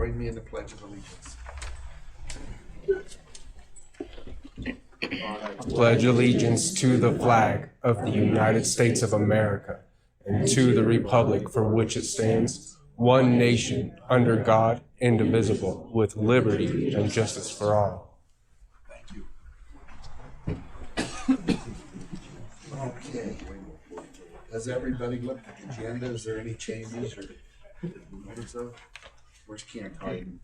Join me in the Pledge of Allegiance. Pledge allegiance to the flag of the United States of America and to the republic for which it stands, one nation, under God, indivisible, with liberty and justice for all. Thank you. Okay. Has everybody looked at the agenda? Is there any changes or notice of? Where's Kent Harden?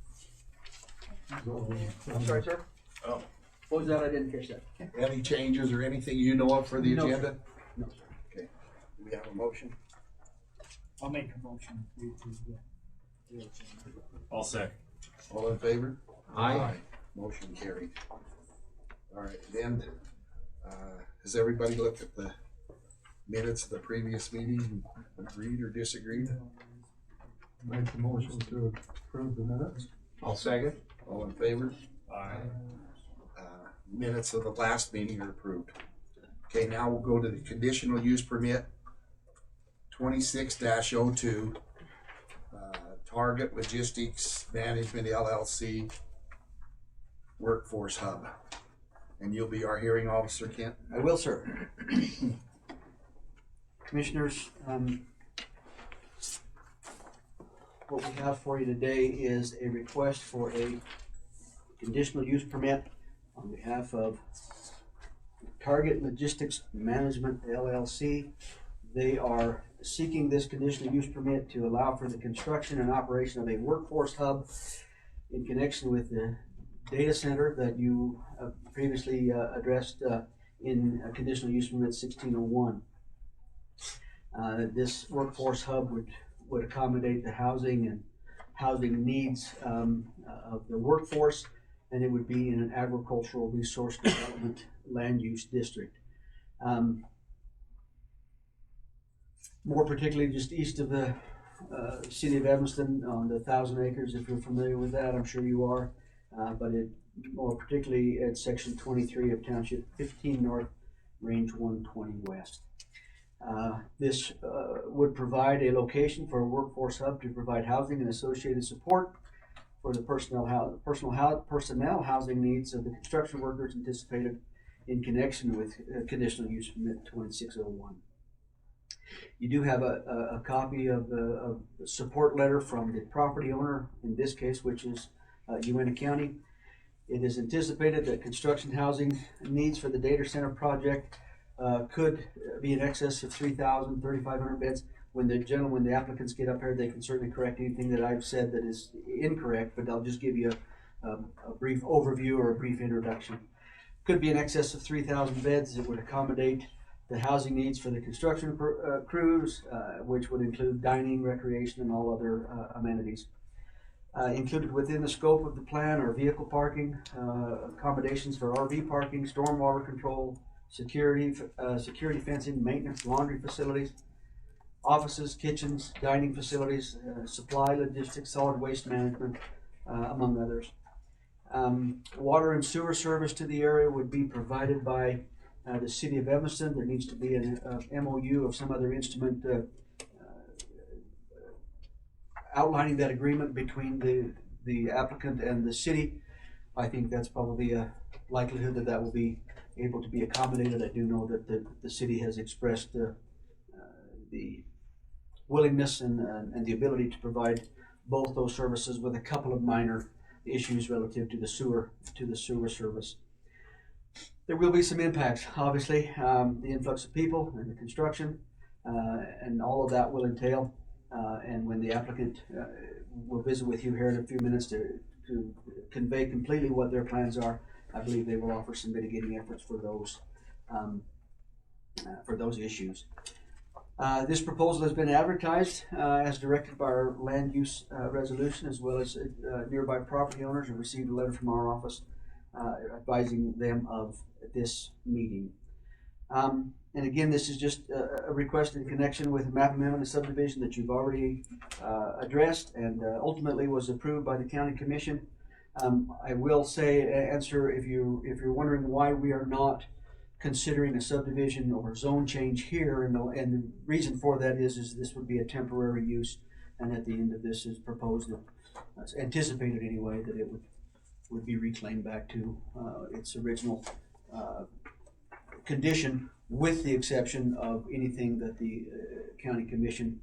I'm sorry, sir? Oh. What was that? I didn't catch that. Any changes or anything you know of for the No, agenda? No, sir. Okay. Do we have a motion? I'll make a motion. I'll second. All in favor? Aye. Motion carried. All right, then, has everybody looked at the minutes of the previous meeting, agreed or disagreed? Make the motion to approve the minutes. I'll second. All in favor? Aye. Minutes of the last meeting are approved. Okay, now we'll go to the conditional use permit 26-02, Target Logistics Management LLC Workforce Hub. And you'll be our hearing officer, Kent? I will, sir. Commissioners, what we have for you today is a request for a conditional use permit on behalf of Target Logistics Management LLC. They are seeking this conditional use permit to allow for the construction and operation of a workforce hub in connection with the data center that you previously addressed in conditional use permit 1601. This workforce hub would accommodate the housing needs of the workforce, and it would be in an agricultural resource development land use district. More particularly just east of the city of Evanston on the 1,000 acres, if you're familiar with that, I'm sure you are. But it more particularly at section 23 of Township 15 North, Range 120 West. This would provide a location for a workforce hub to provide housing and associated support for the personnel housing needs of the construction workers anticipated in connection with conditional use permit 2601. You do have a copy of the support letter from the property owner, in this case, which is Uinta County. It is anticipated that construction housing needs for the data center project could be in excess of 3,000, 3,500 beds. When the applicants get up here, they can certainly correct anything that I've said that is incorrect, but I'll just give you a brief overview or a brief introduction. Could be in excess of 3,000 beds. It would accommodate the housing needs for the construction crews, which would include dining, recreation, and all other amenities. Included within the scope of the plan are vehicle parking, accommodations for RV parking, stormwater control, security fencing, maintenance, laundry facilities, offices, kitchens, dining facilities, supply logistics, solid waste management, among others. Water and sewer service to the area would be provided by the city of Evanston. There needs to be an MOU of some other instrument outlining that agreement between the applicant and the city. I think that's probably a likelihood that will be able to be accommodated. I do know that the city has expressed the willingness and the ability to provide both those services, with a couple of minor issues relative to the sewer service. There will be some impacts, obviously, the influx of people and the construction, and all of that will entail. And when the applicant will visit with you here in a few minutes to convey completely what their plans are, I believe they will offer some mitigating efforts for those issues. This proposal has been advertised as directed by our land use resolution, as well as nearby property owners have received a letter from our office advising them of this meeting. And again, this is just a request in connection with a map amendment and subdivision that you've already addressed and ultimately was approved by the county commission. I will answer if you're wondering why we are not considering a subdivision or zone change here, and the reason for that is this would be a temporary use, and at the end of this is proposed that it's anticipated anyway that it would be reclaimed back to its original condition, with the exception of anything that the county commission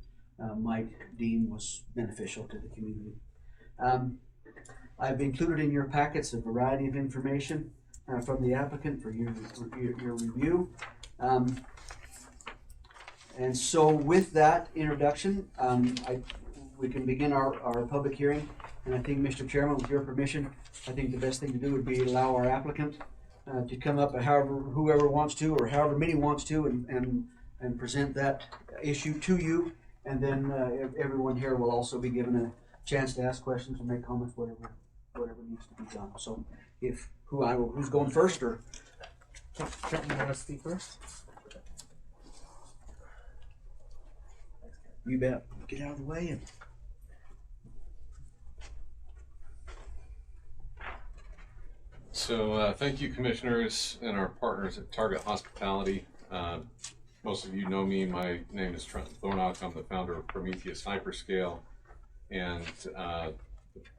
might deem was beneficial to the community. I've included in your packets a variety of information from the applicant for your review. And so with that introduction, we can begin our public hearing. And I think, Mr. Chairman, with your permission, I think the best thing to do would be allow our applicant to come up, whoever wants to, or however many wants to, and present that issue to you. And then everyone here will also be given a chance to ask questions and make comments, whatever needs to be done. So who's going first, or? Captain, you want to speak first? You bet. Get out of the way and. So thank you, commissioners and our partners at Target Hospitality. Most of you know me. My name is Trent Thornock. I'm the founder of Prometheus Hyperscale and the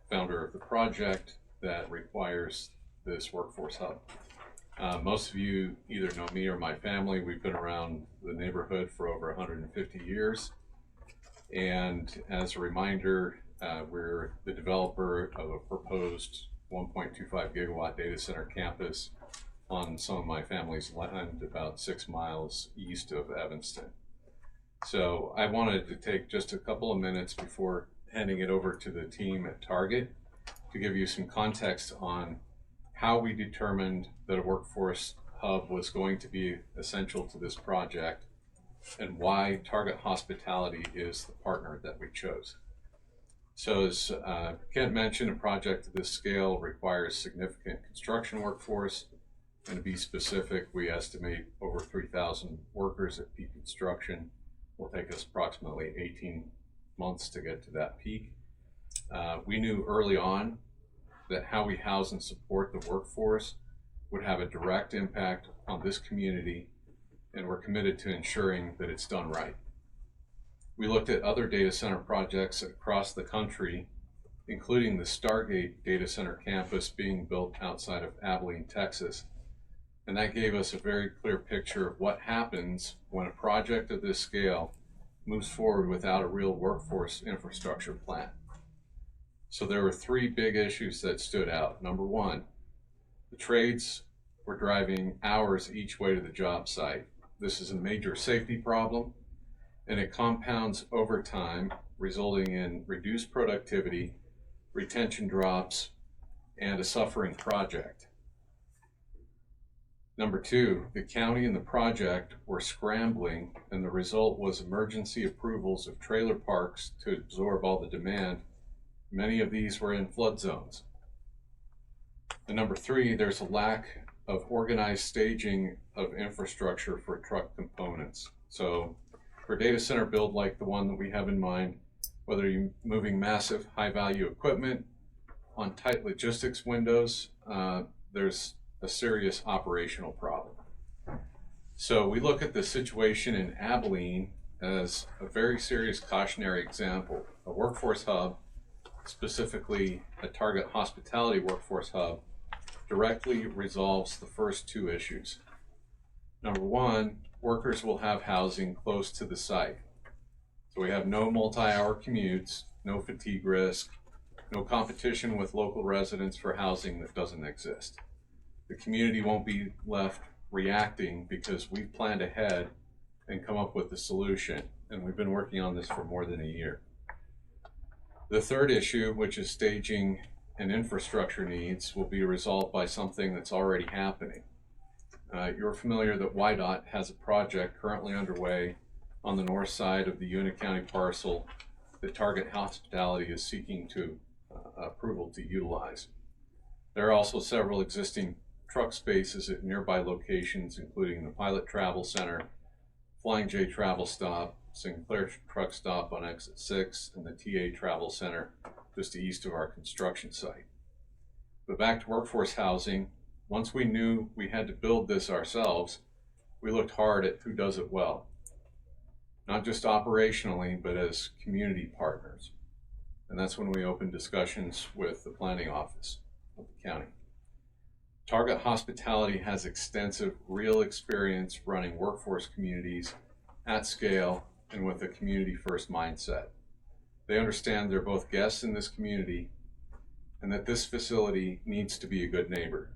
founder of the project that requires this workforce hub. Most of you either know me or my family. We've been around the neighborhood for over 150 years. And as a reminder, we're the developer of a proposed 1.25 gigawatt data center campus on some of my family's land about 6 miles east of Evanston. So I wanted to take just a couple of minutes before handing it over to the team at Target to give you some context on how we determined that a workforce hub was going to be essential to this project and why Target Hospitality is the partner that we chose. So as Kent mentioned, a project of this scale requires significant construction workforce. And to be specific, we estimate over 3,000 workers at peak construction. Will take us approximately 18 months to get to that peak. We knew early on that how we house and support the workforce would have a direct impact on this community, and we're committed to ensuring that it's done right. We looked at other data center projects across the country, including the Stargate data center campus being built outside of Abilene, Texas. And that gave us a very clear picture of what happens when a project of this scale moves forward without a real workforce infrastructure plan. So there were 3 big issues that stood out. Number 1, the trades were driving hours each way to the job site. This is a major safety problem, and it compounds over time, resulting in reduced productivity, retention drops, and a suffering project. Number 2, the county and the project were scrambling, and the result was emergency approvals of trailer parks to absorb all the demand. Many of these were in flood zones. And number 3, there's a lack of organized staging of infrastructure for truck components. So for a data center build like the one that we have in mind, whether you're moving massive high-value equipment on tight logistics windows, there's a serious operational problem. So we look at the situation in Abilene as a very serious cautionary example. A workforce hub, specifically a Target Hospitality workforce hub, directly resolves the first 2 issues. Number 1, workers will have housing close to the site. So we have no multi-hour commutes, no fatigue risk, no competition with local residents for housing that doesn't exist. The community won't be left reacting because we've planned ahead and come up with the solution, and we've been working on this for more than a year. The third issue, which is staging and infrastructure needs, will be resolved by something that's already happening. You're familiar that YDOT has a project currently underway on the north side of the Uinta County parcel that Target Hospitality is seeking to approval to utilize. There are also several existing truck spaces at nearby locations, including the Pilot Travel Center, Flying J Travel Stop, Sinclair Truck Stop on Exit 6, and the TA Travel Center just east of our construction site. But back to workforce housing, once we knew we had to build this ourselves, we looked hard at who does it well. Not just operationally, but as community partners. And that's when we opened discussions with the planning office of the county. Target Hospitality has extensive real experience running workforce communities at scale and with a community-first mindset. They understand they're both guests in this community and that this facility needs to be a good neighbor.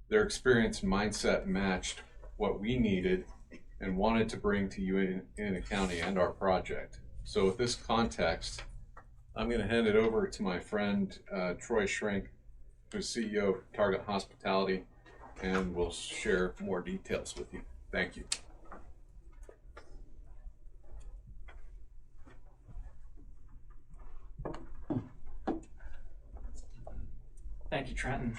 Their experience and mindset matched what we needed and wanted to bring to Uinta County and our project. So with this context, I'm going to hand it over to my friend Troy Shrink, who's CEO of Target Hospitality, and will share more details with you. Thank you. Thank you, Trenton.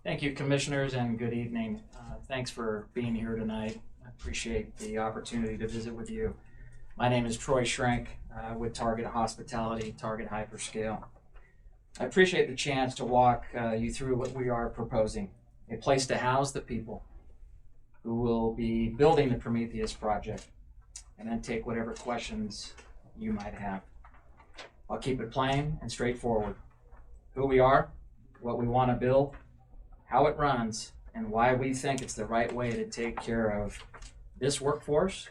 Thank you, commissioners, and good evening. Thanks for being here tonight. I appreciate the opportunity to visit with you. My name is Troy Shrink with Target Hospitality, Target Hyperscale. I appreciate the chance to walk you through what we are proposing, a place to house the people who will be building the Prometheus project, and then take whatever questions you might have. I'll keep it plain and straightforward. Who we are, what we want to build, how it runs, and why we think it's the right way to take care of this workforce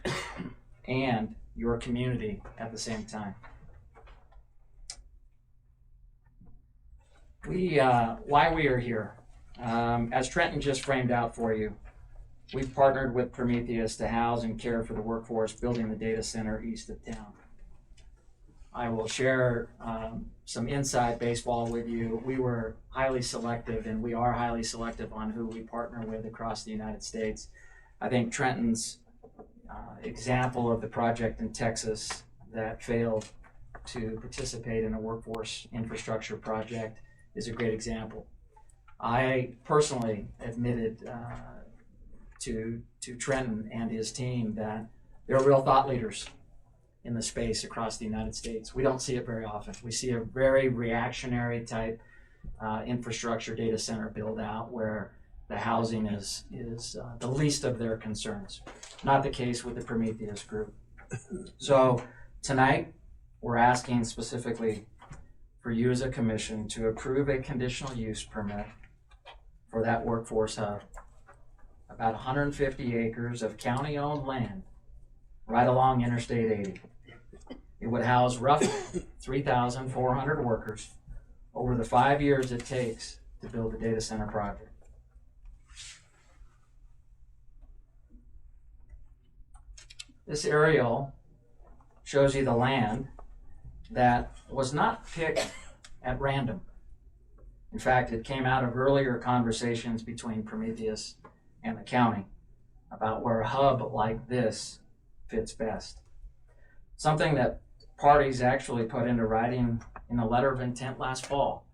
and your community at the same time. Why we are here. As Trenton just framed out for you, we've partnered with Prometheus to house and care for the workforce building the data center east of town. I will share some inside baseball with you. We were highly selective, and we are highly selective on who we partner with across the United States. I think Trenton's example of the project in Texas that failed to participate in a workforce infrastructure project is a great example. I personally admitted to Trenton and his team that they're real thought leaders in the space across the United States. We don't see it very often. We see a very reactionary type infrastructure data center build out where the housing is the least of their concerns. Not the case with the Prometheus group. So tonight, we're asking specifically for you as a commission to approve a conditional use permit for that workforce hub. About 150 acres of county-owned land right along Interstate 80. It would house roughly 3,400 workers over the 5 years it takes to build a data center project. This aerial shows you the land that was not picked at random. In fact, it came out of earlier conversations between Prometheus and the county about where a hub like this fits best. Something that parties actually put into writing in a letter of intent last fall.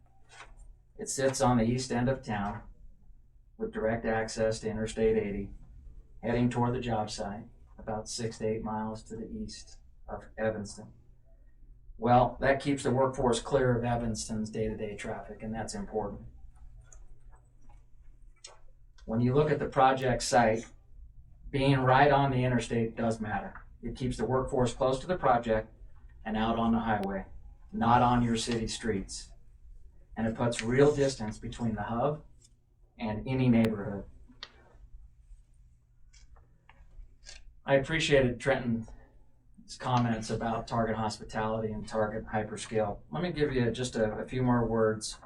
It sits on the east end of town with direct access to Interstate 80, heading toward the job site, about 6 to 8 miles to the east of Evanston. Well, that keeps the workforce clear of Evanston's day-to-day traffic, and that's important. When you look at the project site, being right on the interstate does matter. It keeps the workforce close to the project and out on the highway, not on your city streets. And it puts real distance between the hub and any neighborhood. I appreciated Trenton's comments about Target Hospitality and Target Hyperscale. Let me give you just a few more words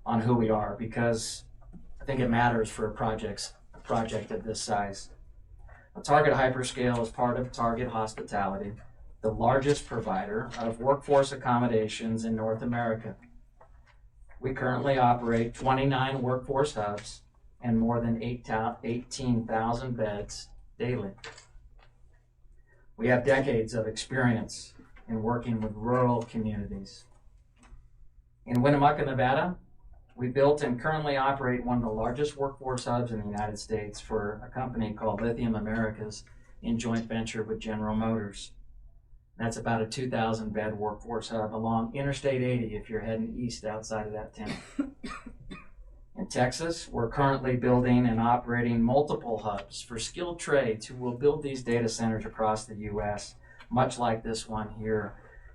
on who we are, because I think it matters for a project of this size. Target Hyperscale is part of Target Hospitality, the largest provider of workforce accommodations in North America. We currently operate 29 workforce hubs and more than 18,000 beds daily. We have decades of experience in working with rural communities. In Winnemucca, Nevada, we built and currently operate one of the largest workforce hubs in the United States for a company called Lithium Americas in joint venture with General Motors. That's about a 2,000 bed workforce hub along Interstate 80 if you're heading east outside of that town. In Texas, we're currently building and operating multiple hubs for skilled trades who will build these data centers across the U.S., much like this one here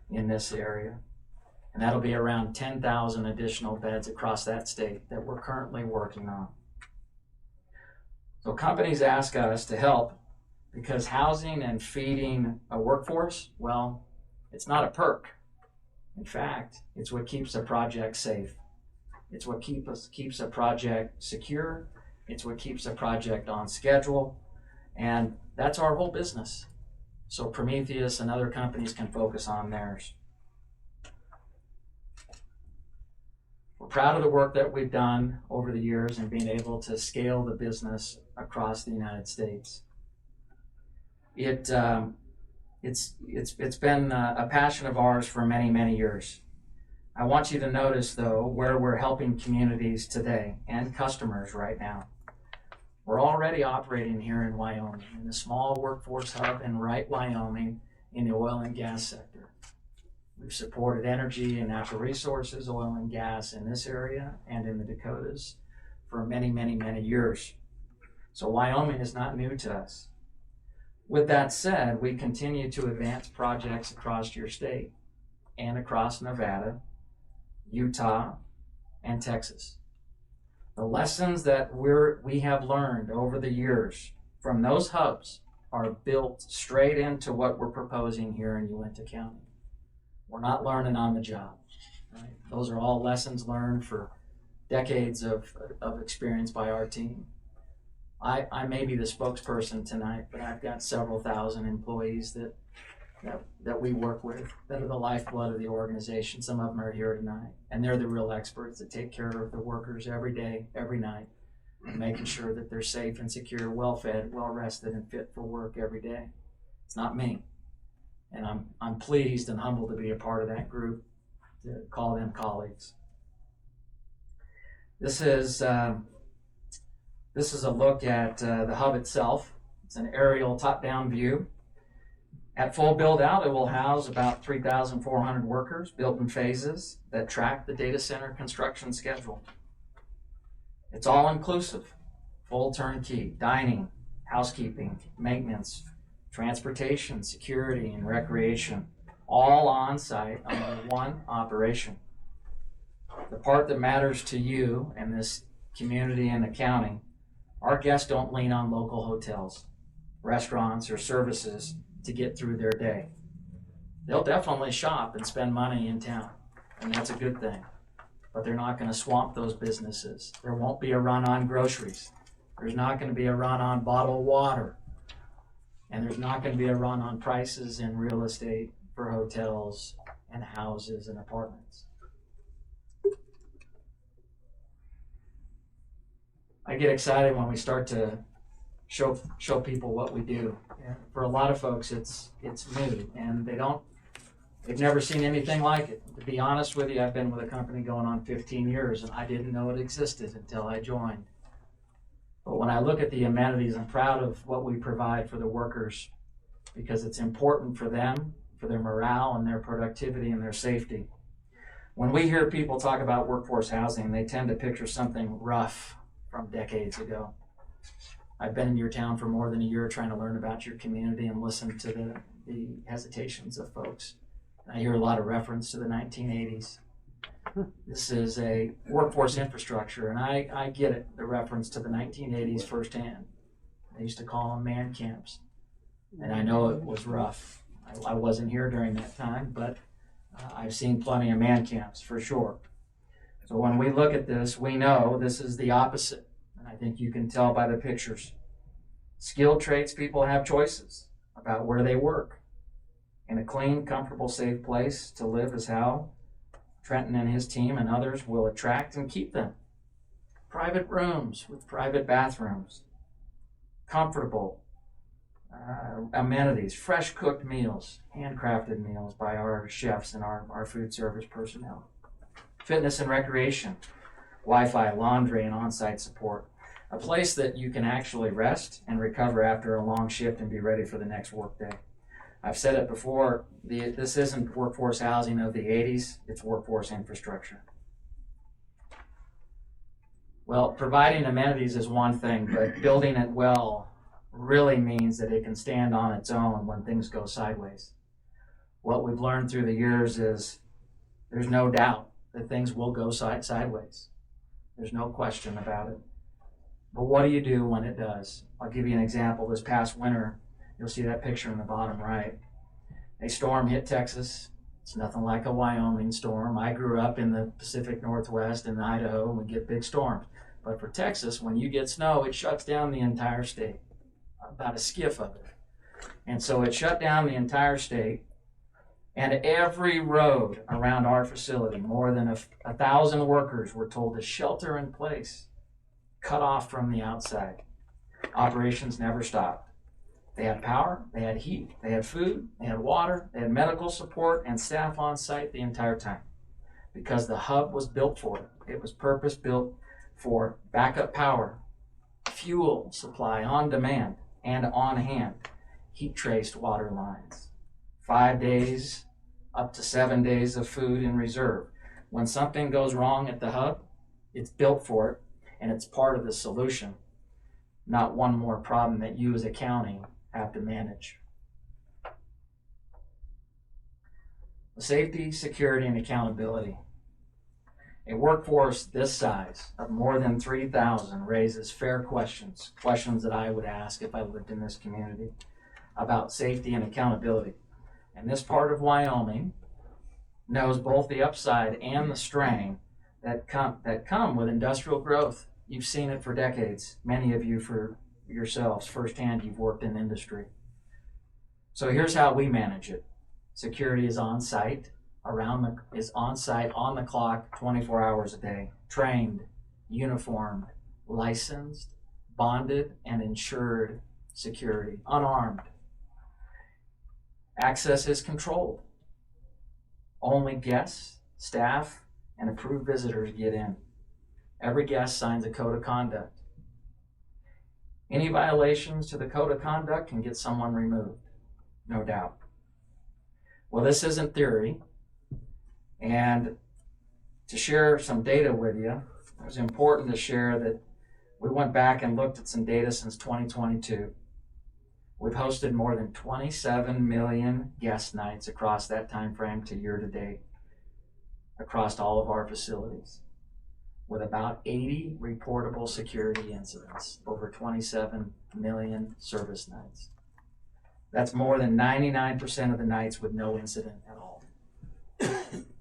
in this area. And that'll be around 10,000 additional beds across that state that we're currently working on. So companies ask us to help because housing and feeding a workforce, well, it's not a perk. In fact, it's what keeps a project safe. It's what keeps a project secure. It's what keeps a project on schedule. And that's our whole business. So Prometheus and other companies can focus on theirs. We're proud of the work that we've done over the years and being able to scale the business across the United States. It's been a passion of ours for many, many years. I want you to notice, though, where we're helping communities today and customers right now. We're already operating here in Wyoming, in a small workforce hub in Wright, Wyoming, in the oil and gas sector. We've supported energy and natural resources, oil and gas in this area and in the Dakotas for many, many, many years. So Wyoming is not new to us. With that said, we continue to advance projects across your state and across Nevada, Utah, and Texas. The lessons that we have learned over the years from those hubs are built straight into what we're proposing here in Uinta County. We're not learning on the job, right? Those are all lessons learned for decades of experience by our team. I may be the spokesperson tonight, but I've got several thousand employees that we work with that are the lifeblood of the organization. Some of them are here tonight, and they're the real experts that take care of the workers every day, every night, and making sure that they're safe and secure, well-fed, well-rested, and fit for work every day. It's not me. And I'm pleased and humbled to be a part of that group, to call them colleagues. This is a look at the hub itself. It's an aerial top-down view. At full build-out, it will house about 3,400 workers built in phases that track the data center construction schedule. It's all-inclusive, full turnkey, dining, housekeeping, maintenance, transportation, security, and recreation, all on site under one operation. The part that matters to you and this community and the county, our guests don't lean on local hotels, restaurants, or services to get through their day. They'll definitely shop and spend money in town, and that's a good thing, but they're not going to swamp those businesses. There won't be a run on groceries. There's not going to be a run on bottled water. And there's not going to be a run on prices in real estate for hotels and houses and apartments. I get excited when we start to show people what we do. And for a lot of folks, it's new, and they've never seen anything like it. To be honest with you, I've been with a company going on 15 years, and I didn't know it existed until I joined. But when I look at the amenities, I'm proud of what we provide for the workers because it's important for them, for their morale and their productivity and their safety. When we hear people talk about workforce housing, they tend to picture something rough from decades ago. I've been in your town for more than a year trying to learn about your community and listen to the hesitations of folks. I hear a lot of reference to the 1980s. This is a workforce infrastructure, and I get it, the reference to the 1980s firsthand. They used to call them man camps, and I know it was rough. I wasn't here during that time, but I've seen plenty of man camps for sure. So when we look at this, we know this is the opposite, and I think you can tell by the pictures. Skilled tradespeople have choices about where they work. In a clean, comfortable, safe place to live is how Trenton and his team and others will attract and keep them. Private rooms with private bathrooms, comfortable amenities, fresh cooked meals, handcrafted meals by our chefs and our food service personnel. Fitness and recreation, Wi-Fi, laundry, and on-site support. A place that you can actually rest and recover after a long shift and be ready for the next workday. I've said it before, this isn't workforce housing of the 80s, it's workforce infrastructure. Well, providing amenities is one thing, but building it well really means that it can stand on its own when things go sideways. What we've learned through the years is There's no doubt that things will go sideways. There's no question about it. But what do you do when it does? I'll give you an example. This past winter, you'll see that picture in the bottom right. A storm hit Texas. It's nothing like a Wyoming storm. I grew up in the Pacific Northwest in Idaho, and we get big storms. But for Texas, when you get snow, it shuts down the entire state, about a skiff of it. And so it shut down the entire state, and every road around our facility, more than 1,000 workers were told to shelter in place, cut off from the outside. Operations never stopped. They had power, they had heat, they had food, they had water, they had medical support and staff on site the entire time because the hub was built for it. It was purpose built for backup power, fuel supply on demand and on hand, heat traced water lines, 5 days up to 7 days of food in reserve. When something goes wrong at the hub, it's built for it and it's part of the solution, not one more problem that you as a county have to manage. Safety, security, and accountability. A workforce this size of more than 3,000 raises fair questions that I would ask if I lived in this community about safety and accountability. And this part of Wyoming knows both the upside and the strain that come with industrial growth. You've seen it for decades. Many of you for yourselves firsthand, you've worked in industry. So here's how we manage it. Security is on site, on the clock, 24 hours a day, trained, uniformed, licensed, bonded, and insured security, unarmed. Access is controlled. Only guests, staff, and approved visitors get in. Every guest signs a code of conduct. Any violations to the code of conduct can get someone removed, no doubt. Well, this isn't theory. And to share some data with you, it was important to share that we went back and looked at some data since 2022. We've hosted more than 27 million guest nights across that time frame to year to date, across all of our facilities, with about 80 reportable security incidents over 27 million service nights. That's more than 99% of the nights with no incident at all.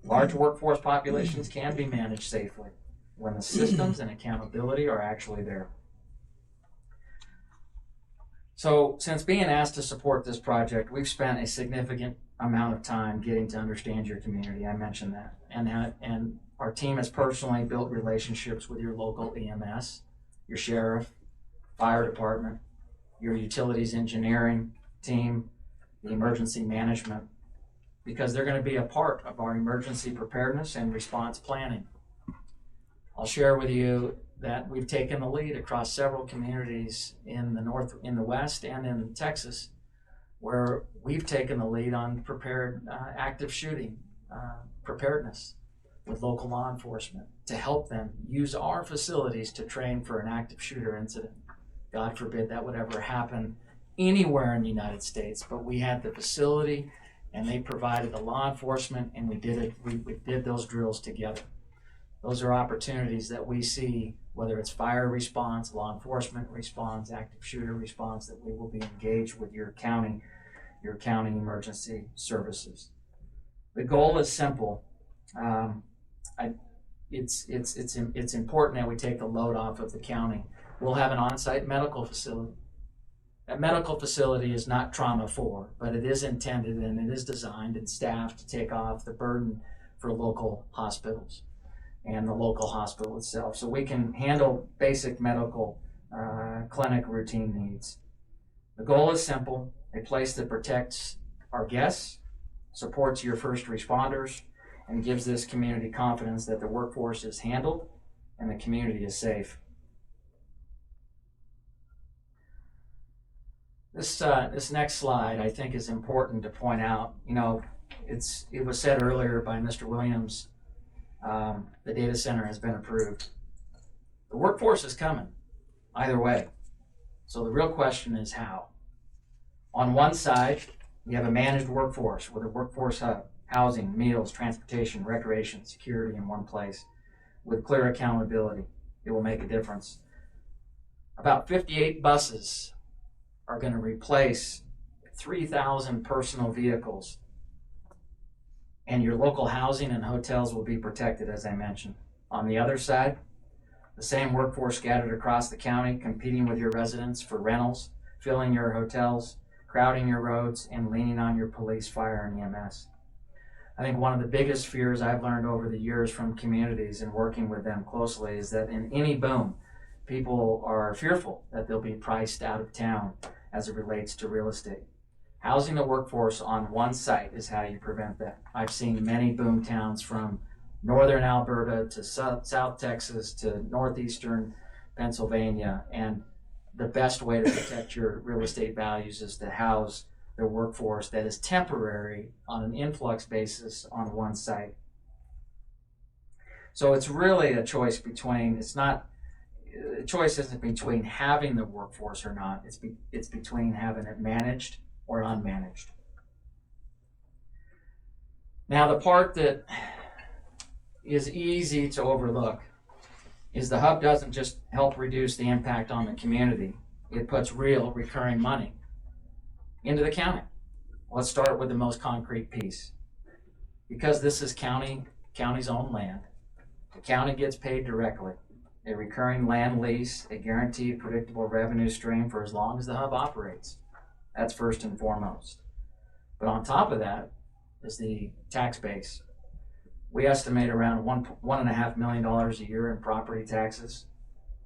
Large workforce populations can be managed safely when the systems and accountability are actually there. So since being asked to support this project, we've spent a significant amount of time getting to understand your community. I mentioned that. And our team has personally built relationships with your local EMS, your sheriff, fire department, your utilities engineering team, the emergency management, because they're going to be a part of our emergency preparedness and response planning. I'll share with you that we've taken the lead across several communities in the West and in Texas, where we've taken the lead on active shooting preparedness with local law enforcement to help them use our facilities to train for an active shooter incident. God forbid that would ever happen anywhere in the United States, but we had the facility and they provided the law enforcement, and we did those drills together. Those are opportunities that we see, whether it's fire response, law enforcement response, active shooter response, that we will be engaged with your county emergency services. The goal is simple. It's important that we take the load off of the county. We'll have an on-site medical facility. That medical facility is not trauma for, but it is intended and it is designed and staffed to take off the burden for local hospitals and the local hospital itself. So we can handle basic medical clinic routine needs. The goal is simple: a place that protects our guests, supports your first responders, and gives this community confidence that the workforce is handled and the community is safe. This next slide, I think, is important to point out. You know, it was said earlier by Mr. Williams, the data center has been approved. The workforce is coming, either way. So the real question is how. On one side, we have a managed workforce with a workforce hub. housing, meals, transportation, recreation, security in one place with clear accountability. It will make a difference. About 58 buses are going to replace 3,000 personal vehicles, and your local housing and hotels will be protected, as I mentioned. On the other side, the same workforce scattered across the county, competing with your residents for rentals, filling your hotels, crowding your roads, and leaning on your police, fire, and EMS. I think one of the biggest fears I've learned over the years from communities and working with them closely is that in any boom, people are fearful that they'll be priced out of town as it relates to real estate. Housing the workforce on one site is how you prevent that. I've seen many boom towns from northern Alberta to South Texas to northeastern Pennsylvania, and the best way to protect your real estate values is to house the workforce that is temporary on an influx basis on one site. So it's really a choice between, the choice isn't between having the workforce or not, it's between having it managed or unmanaged. Now the part that is easy to overlook is the hub doesn't just help reduce the impact on the community, it puts real recurring money into the county. Let's start with the most concrete piece. Because this is county's own land, the county gets paid directly, a recurring land lease, a guaranteed predictable revenue stream for as long as the hub operates. That's first and foremost. But on top of that is the tax base. We estimate around $1.5 million a year in property taxes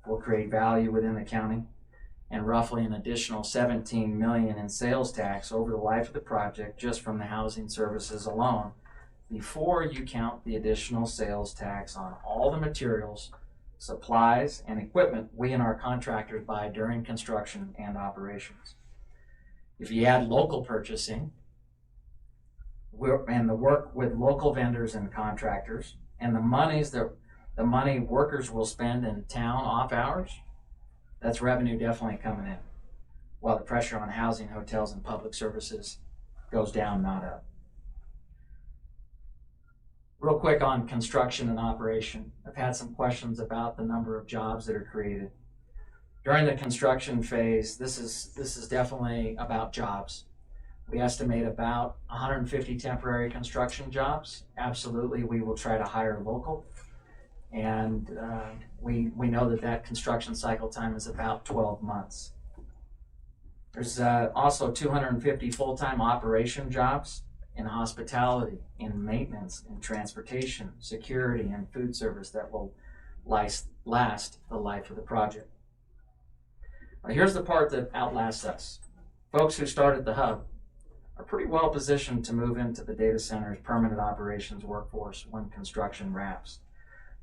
will create value within the county, and roughly an additional $17 million in sales tax over the life of the project just from the housing services alone, before you count the additional sales tax on all the materials, supplies, and equipment we and our contractors buy during construction and operations. If you add local purchasing, and the work with local vendors and contractors, and the money workers will spend in town off hours, that's revenue definitely coming in, while the pressure on housing, hotels, and public services goes down, not up. Real quick on construction and operation. I've had some questions about the number of jobs that are created. During the construction phase, this is definitely about jobs. We estimate about 150 temporary construction jobs. Absolutely, we will try to hire local. And we know that construction cycle time is about 12 months. There's also 250 full-time operation jobs in hospitality, in maintenance, in transportation, security, and food service that will last the life of the project. Now, here's the part that outlasts us. Folks who start at the hub are pretty well positioned to move into the data center's permanent operations workforce when construction wraps.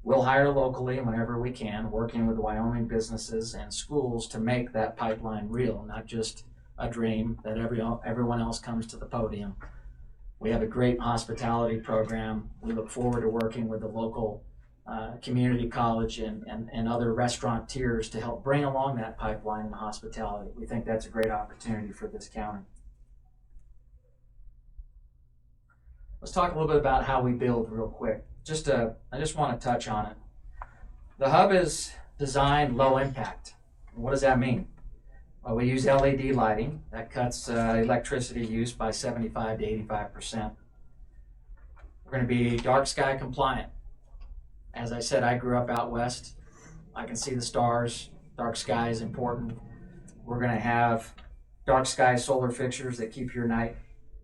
We'll hire locally whenever we can, working with Wyoming businesses and schools to make that pipeline real, not just a dream that everyone else comes to the podium. We have a great hospitality program. We look forward to working with the local community college and other restaurateurs to help bring along that pipeline in hospitality. We think that's a great opportunity for this county. Let's talk a little bit about how we build real quick. I just want to touch on it. The hub is designed low impact. What does that mean? Well, we use LED lighting that cuts electricity use by 75 to 85%. We're going to be dark sky compliant. As I said, I grew up out west. I can see the stars. Dark sky is important. We're going to have dark sky solar fixtures that keep your night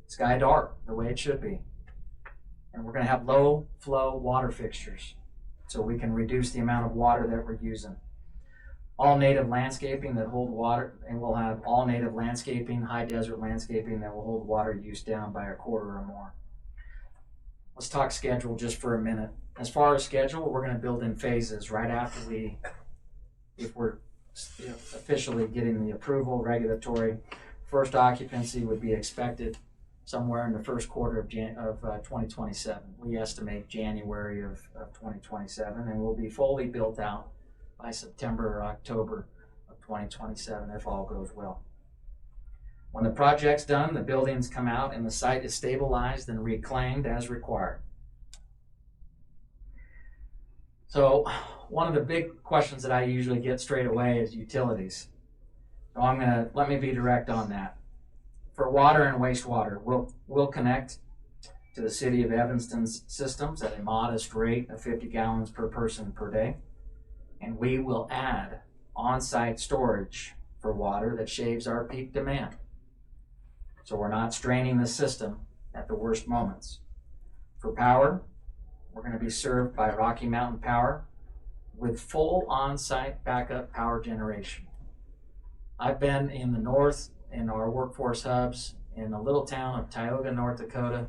sky dark the way it should be. And we're going to have low flow water fixtures so we can reduce the amount of water that we're using. All native landscaping that hold water, and we'll have all native landscaping, high desert landscaping that will hold water use down by a quarter or more. Let's talk schedule just for a minute. As far as schedule, we're going to build in phases right after if we're officially getting the approval, regulatory. First occupancy would be expected somewhere in the first quarter of 2027. We estimate January of 2027, and we'll be fully built out by September or October of 2027 if all goes well. When the project's done, the buildings come out and the site is stabilized and reclaimed as required. So one of the big questions that I usually get straight away is utilities. So let me be direct on that. For water and wastewater, we'll connect to the city of Evanston's systems at a modest rate of 50 gallons per person per day. And we will add on-site storage for water that shaves our peak demand. So we're not straining the system at the worst moments. For power, we're going to be served by Rocky Mountain Power with full on-site backup power generation. I've been in the north in our workforce hubs in the little town of Tioga, North Dakota,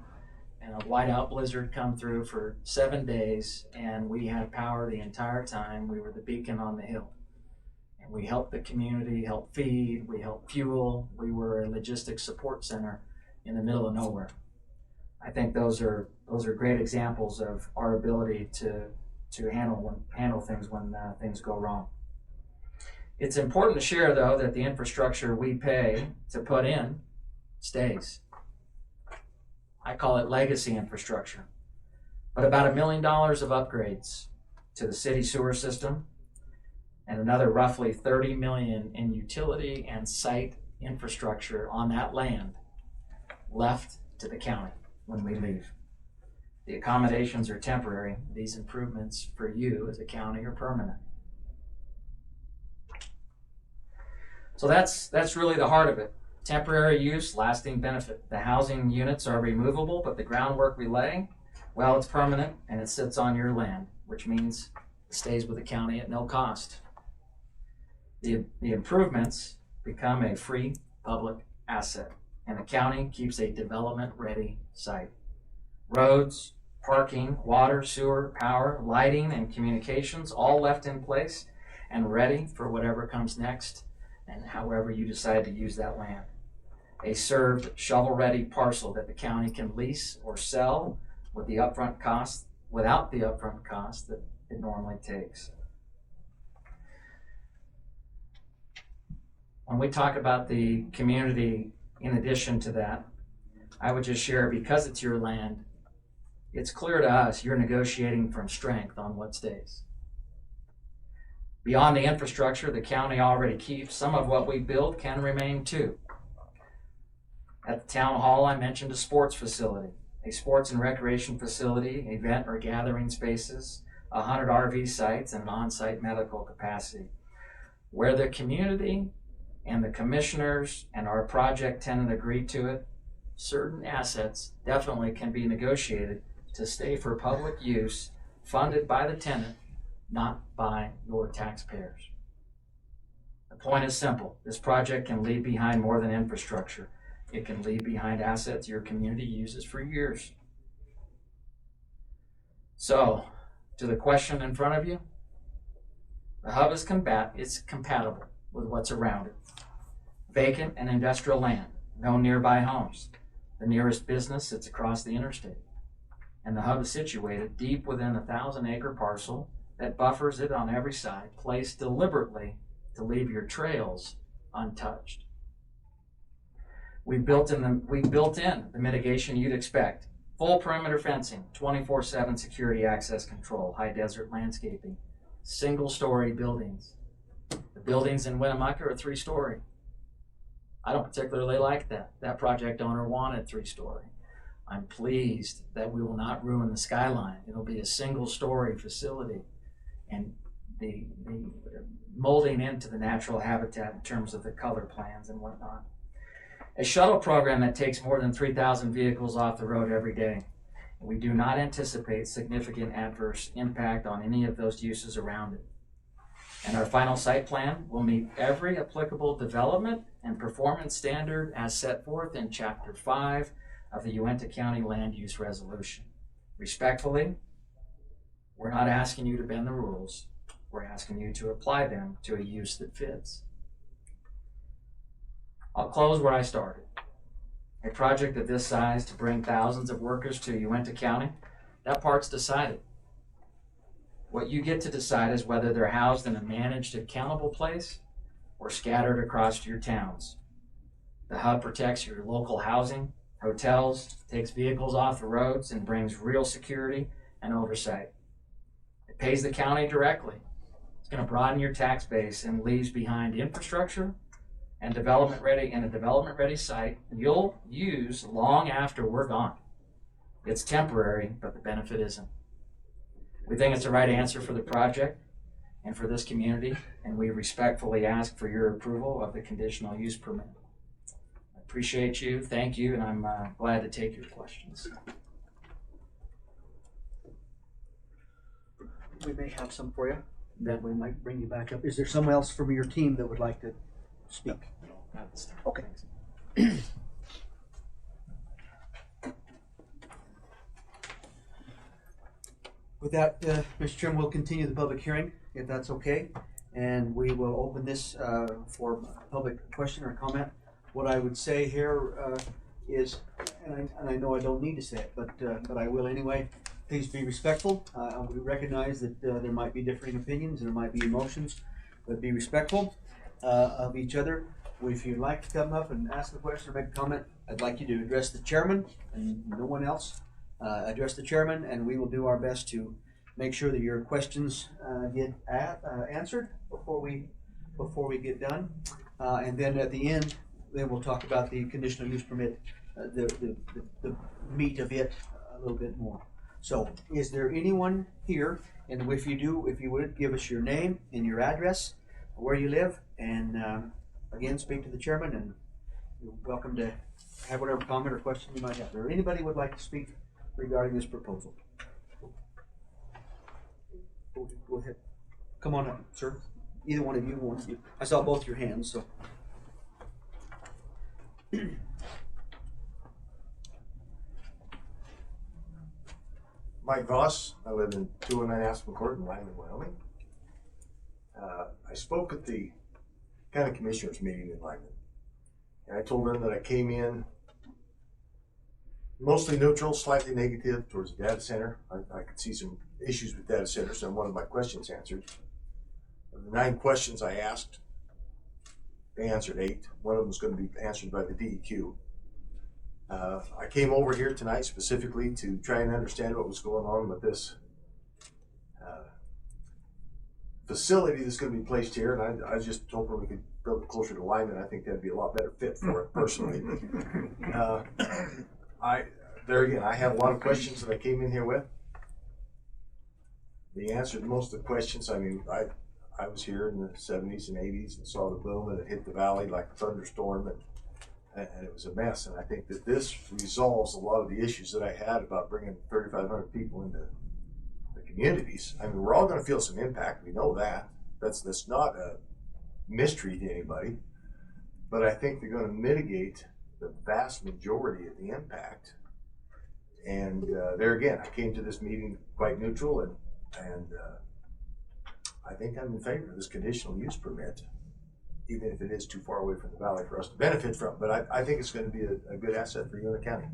and a whiteout blizzard come through for 7 days, and we had power the entire time. We were the beacon on the hill. And we helped the community, helped feed, we helped fuel. We were a logistics support center in the middle of nowhere. I think those are great examples of our ability to handle things when things go wrong. It's important to share, though, that the infrastructure we pay to put in stays. I call it legacy infrastructure. But about $1 million of upgrades to the city sewer system and another roughly $30 million in utility and site infrastructure on that land left to the county when we leave. The accommodations are temporary. These improvements for you as a county are permanent. So that's really the heart of it. Temporary use, lasting benefit. The housing units are removable, but the groundwork we lay, well, it's permanent and it sits on your land, which means it stays with the county at no cost. The improvements become a free public asset, and the county keeps a development-ready site. Roads, parking, water, sewer, power, lighting, and communications all left in place and ready for whatever comes next and however you decide to use that land. A served, shovel-ready parcel that the county can lease or sell with the upfront cost, without the upfront cost that it normally takes. When we talk about the community, in addition to that, I would just share, because it's your land, it's clear to us you're negotiating from strength on what stays. Beyond the infrastructure the county already keeps, some of what we build can remain too. At the town hall, I mentioned a sports facility, a sports and recreation facility, event or gathering spaces, 100 RV sites, and an on-site medical capacity. Where the community and the commissioners and our project tenant agree to it, certain assets definitely can be negotiated to stay for public use, funded by the tenant, not by your taxpayers. The point is simple. This project can leave behind more than infrastructure. It can leave behind assets your community uses for years. So, to the question in front of you, the hub is compatible with what's around it. Vacant and industrial land, no nearby homes. The nearest business sits across the interstate. And the hub is situated deep within a 1,000-acre parcel that buffers it on every side, placed deliberately to leave your trails untouched. We built in the mitigation you'd expect. Full perimeter fencing, 24/7 security access control, high desert landscaping, single-story buildings. The buildings in Winnemucca are 3-story. I don't particularly like that. That project owner wanted 3-story. I'm pleased that we will not ruin the skyline. It'll be a single-story facility, and the molding into the natural habitat in terms of the color plans and whatnot. A shuttle program that takes more than 3,000 vehicles off the road every day. We do not anticipate significant adverse impact on any of those uses around it. And our final site plan will meet every applicable development and performance standard as set forth in Chapter 5 of the Uinta County Land Use Resolution. Respectfully, we're not asking you to bend the rules. We're asking you to apply them to a use that fits. I'll close where I started. A project of this size to bring thousands of workers to Uinta County, that part's decided. What you get to decide is whether they're housed in a managed, accountable place or scattered across your towns. The hub protects your local housing, hotels, takes vehicles off the roads, and brings real security and oversight. It pays the county directly. It's going to broaden your tax base and leaves behind infrastructure and a development-ready site you'll use long after we're gone. It's temporary, but the benefit isn't. We think it's the right answer for the project and for this community, and we respectfully ask for your approval of the conditional use permit. I appreciate you, thank you, and I'm glad to take your questions. We may have some for you, that we might bring you back up. Is there someone else from your team that would like to speak? Not this time. Okay. Thanks. With that, Mr. Chairman, we'll continue the public hearing, if that's okay, and we will open this for public question or comment. What I would say here is, and I know I don't need to say it, but I will anyway, please be respectful. We recognize that there might be differing opinions and there might be emotions, but be respectful of each other. If you'd like to come up and ask a question or make a comment, I'd like you to address the chairman and no one else. Address the chairman, and we will do our best to make sure that your questions get answered before we get done. And then at the end, then we'll talk about the conditional use permit, the meat of it a little bit more. So, is there anyone here? And if you do, if you would give us your name and your address, where you live, and again, speak to the chairman, and you're welcome to have whatever comment or question you might have. Or anybody would like to speak regarding this proposal? Go ahead. Come on up, sir. Either one of you wants to. I saw both your hands, so. Mike Voss. I live in 209 Aspen Court in Lyman, Wyoming. I spoke at the county commissioners meeting in Lyman, and I told them that I came in mostly neutral, slightly negative towards the data center. I could see some issues with data centers, and one of my questions answered. Of the 9 questions I asked, they answered 8. One of them is going to be answered by the DEQ. I came over here tonight specifically to try and understand what was going on with this facility that's going to be placed here, and I was just hoping we could build it closer to Lyman. I think that'd be a lot better fit for it personally. There again, I had a lot of questions that I came in here with. The answer to most of the questions, I mean, I was here in the 70s and 80s and saw the boom, and it hit the valley like a thunderstorm, and it was a mess. And I think that this resolves a lot of the issues that I had about bringing 3,500 people into the communities. I mean, we're all going to feel some impact. We know that. That's not a mystery to anybody. But I think they're going to mitigate the vast majority of the impact. And there again, I came to this meeting quite neutral, and I think I'm in favor of this conditional use permit, even if it is too far away from the valley for us to benefit from. But I think it's going to be a good asset for Uinta County.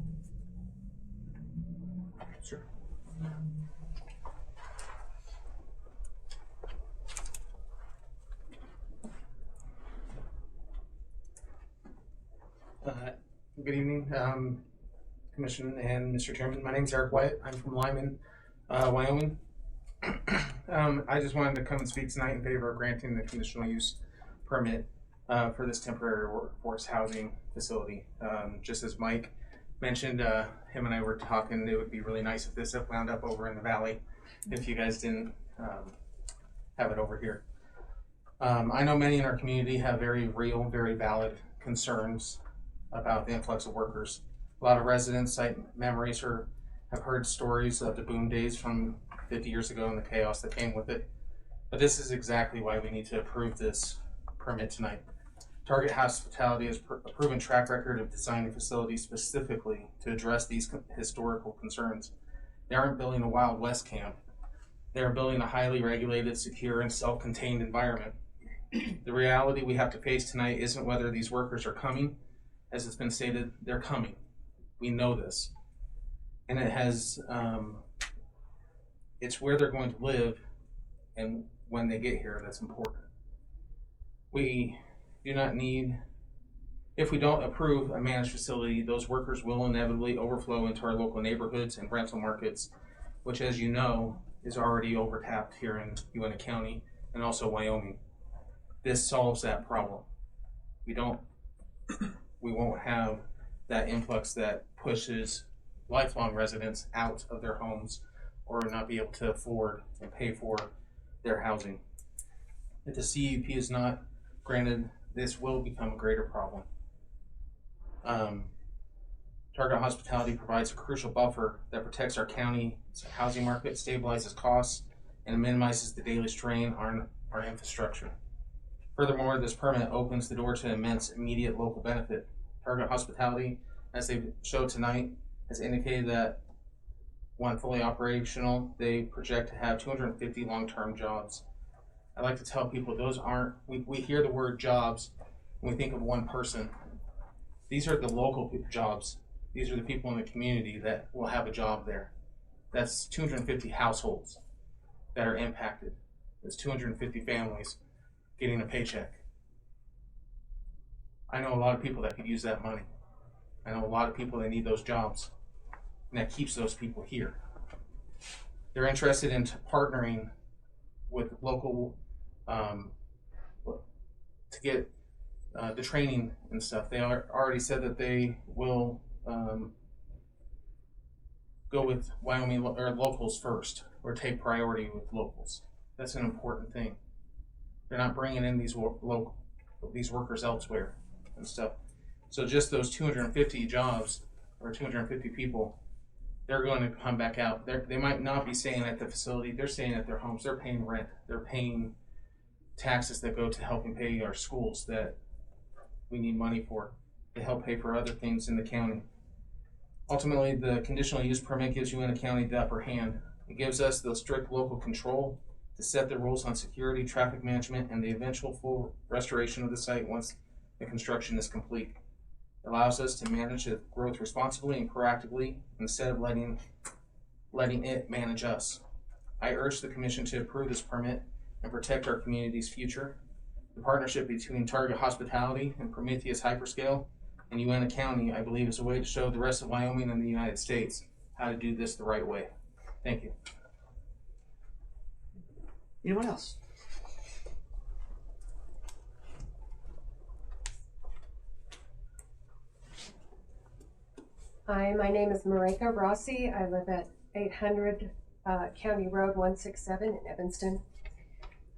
Sure. Good evening, Commission and Mr. Chairman. My name is Eric White. I'm from Lyman, Wyoming. I just wanted to come and speak tonight in favor of granting the conditional use permit for this temporary workforce housing facility. Just as Mike mentioned, him and I were talking, it would be really nice if this wound up over in the valley, if you guys didn't have it over here. I know many in our community have very real, very valid concerns about the influx of workers. A lot of residents cite memories or have heard stories of the boom days from 50 years ago and the chaos that came with it. But this is exactly why we need to approve this permit tonight. Target Hospitality has a proven track record of designing facilities specifically to address these historical concerns. They aren't building a Wild West camp. They are building a highly regulated, secure, and self-contained environment. The reality we have to face tonight isn't whether these workers are coming. As it's been stated, they're coming. We know this. And it has, it's where they're going to live and when they get here that's important. We do not need If we don't approve a managed facility, those workers will inevitably overflow into our local neighborhoods and rental markets, which, as you know, is already overtapped here in Uinta County and also Wyoming. This solves that problem. We won't have that influx that pushes lifelong residents out of their homes or not be able to afford and pay for their housing. If the CUP is not granted, this will become a greater problem. Target Hospitality provides a crucial buffer that protects our county's housing market, stabilizes costs, and minimizes the daily strain on our infrastructure. Furthermore, this permit opens the door to immense immediate local benefit. Target Hospitality, as they showed tonight, has indicated that when fully operational, they project to have 250 long-term jobs. I like to tell people those aren't, we hear the word jobs when we think of one person. These are the local jobs. These are the people in the community that will have a job there. That's 250 households that are impacted. That's 250 families getting a paycheck. I know a lot of people that could use that money. I know a lot of people that need those jobs, and that keeps those people here. They're interested in partnering with local to get the training and stuff. They already said that they will go with Wyoming or locals first, or take priority with locals. That's an important thing. They're not bringing in these workers elsewhere and stuff. So just those 250 jobs or 250 people, they're going to come back out. They might not be staying at the facility. They're staying at their homes. They're paying rent. They're paying taxes that go to helping pay our schools that we need money for. They help pay for other things in the county. Ultimately, the conditional use permit gives Uinta County the upper hand. It gives us the strict local control to set the rules on security, traffic management, and the eventual full restoration of the site once the construction is complete. It allows us to manage the growth responsibly and proactively instead of letting it manage us. I urge the Commission to approve this permit and protect our community's future. The partnership between Target Hospitality and Prometheus Hyperscale and Uinta County, I believe, is a way to show the rest of Wyoming and the United States how to do this the right way. Thank you. Anyone else? Hi, my name is Marika Rossi. I live at 800 County Road 167 in Evanston.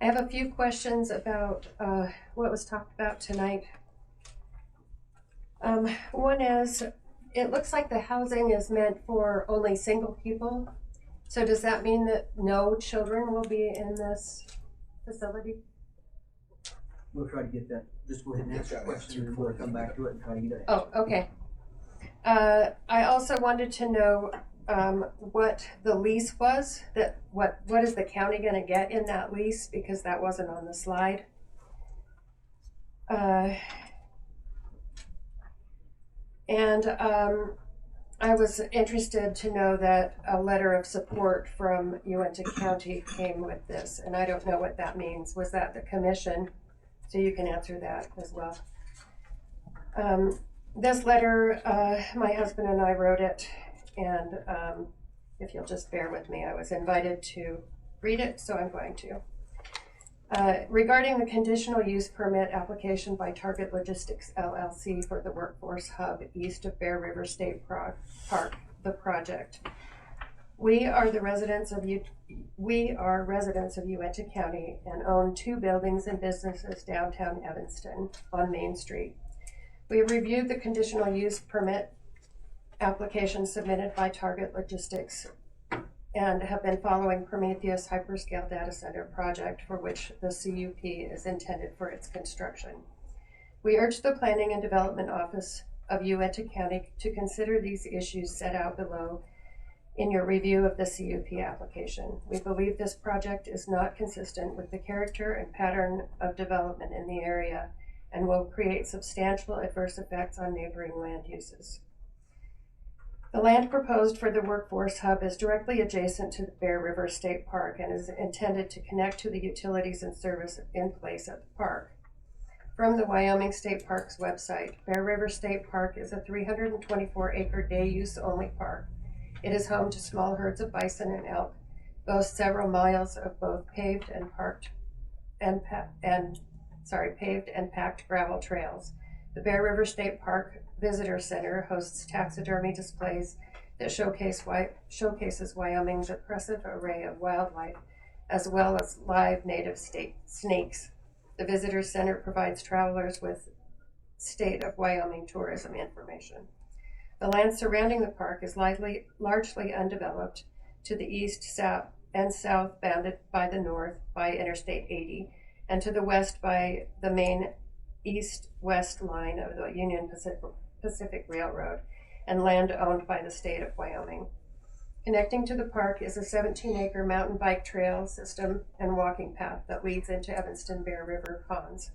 I have a few questions about what was talked about tonight. One is, it looks like the housing is meant for only single people. So does that mean that no children will be in this facility? We'll try to get that. Just go ahead and answer the question and we'll come back to it and try to get it. Oh, okay. I also wanted to know what the lease was. What is the county going to get in that lease, because that wasn't on the slide. I was interested to know that a letter of support from Uinta County came with this, and I don't know what that means. Was that the commission? So you can answer that as well. This letter, my husband and I wrote it, and if you'll just bear with me, I was invited to read it, so I'm going to. Regarding the conditional use permit application by Target Logistics LLC for the Workforce Hub east of Bear River State Park, the project. We are residents of Uinta County and own 2 buildings and businesses downtown Evanston on Main Street. We reviewed the conditional use permit application submitted by Target Logistics and have been following Prometheus Hyperscale Data Center project, for which the CUP is intended for its construction. We urge the Planning and Development Office of Uinta County to consider these issues set out below in your review of the CUP application. We believe this project is not consistent with the character and pattern of development in the area and will create substantial adverse effects on neighboring land uses. The land proposed for the Workforce Hub is directly adjacent to the Bear River State Park and is intended to connect to the utilities and service in place at the park. From the Wyoming State Parks website, Bear River State Park is a 324-acre day-use-only park. It is home to small herds of bison and elk, boasts several miles of both paved and packed gravel trails. The Bear River State Park Visitor Center hosts taxidermy displays that showcases Wyoming's impressive array of wildlife, as well as live native snakes. The Visitor Center provides travelers with state of Wyoming tourism information. The land surrounding the park is largely undeveloped, to the east, south, and south bounded by the north by Interstate 80, and to the west by the main east-west line of the Union Pacific Railroad, and land owned by the state of Wyoming. Connecting to the park is a 17-acre mountain bike trail system and walking path that leads into Evanston Bear River ponds.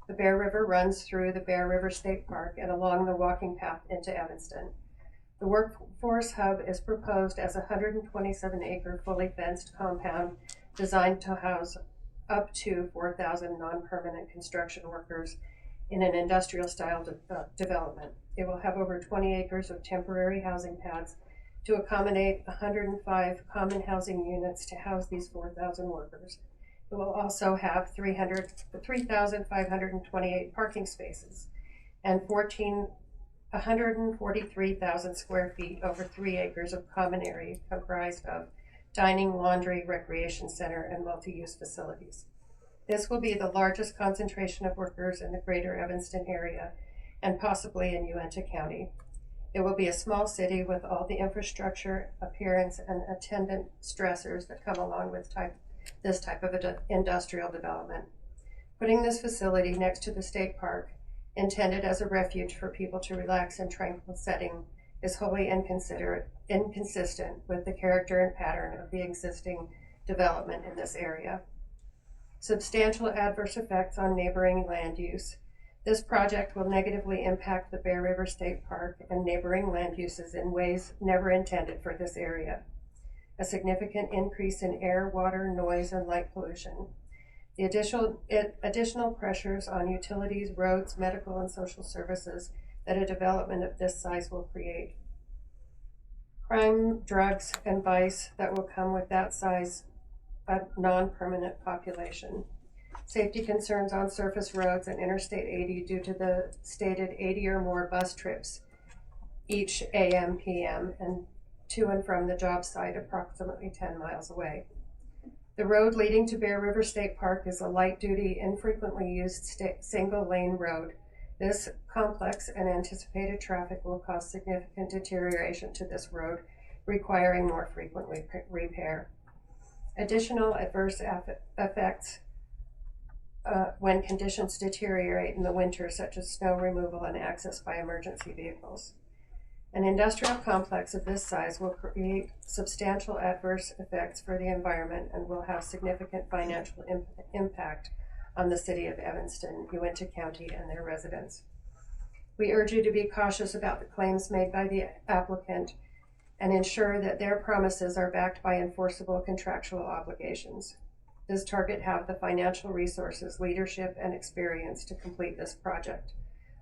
The Bear River runs through the Bear River State Park and along the walking path into Evanston. The workforce hub is proposed as a 127-acre fully fenced compound designed to house up to 4,000 non-permanent construction workers in an industrial-style development. It will have over 20 acres of temporary housing pads to accommodate 105 common housing units to house these 4,000 workers. It will also have 3,528 parking spaces and 143,000 square feet over 3 acres of common area comprised of dining, laundry, recreation center, and multi-use facilities. This will be the largest concentration of workers in the greater Evanston area and possibly in Uinta County. It will be a small city with all the infrastructure, appearance, and attendant stressors that come along with this type of industrial development. Putting this facility next to the state park, intended as a refuge for people to relax in tranquil setting, is wholly inconsistent with the character and pattern of the existing development in this area. Substantial adverse effects on neighboring land use. This project will negatively impact the Bear River State Park and neighboring land uses in ways never intended for this area. A significant increase in air, water, noise, and light pollution. The additional pressures on utilities, roads, medical, and social services that a development of this size will create. Crime, drugs, and vice that will come with that size of non-permanent population. Safety concerns on surface roads and Interstate 80 due to the stated 80 or more bus trips each AM, PM, and to and from the job site approximately 10 miles away. The road leading to Bear River State Park is a light-duty, infrequently used single-lane road. This complex and anticipated traffic will cause significant deterioration to this road, requiring more frequent repair. Additional adverse effects when conditions deteriorate in the winter, such as snow removal and access by emergency vehicles. An industrial complex of this size will create substantial adverse effects for the environment and will have significant financial impact on the city of Evanston, Uinta County, and their residents. We urge you to be cautious about the claims made by the applicant and ensure that their promises are backed by enforceable contractual obligations. Does Target have the financial resources, leadership, and experience to complete this project?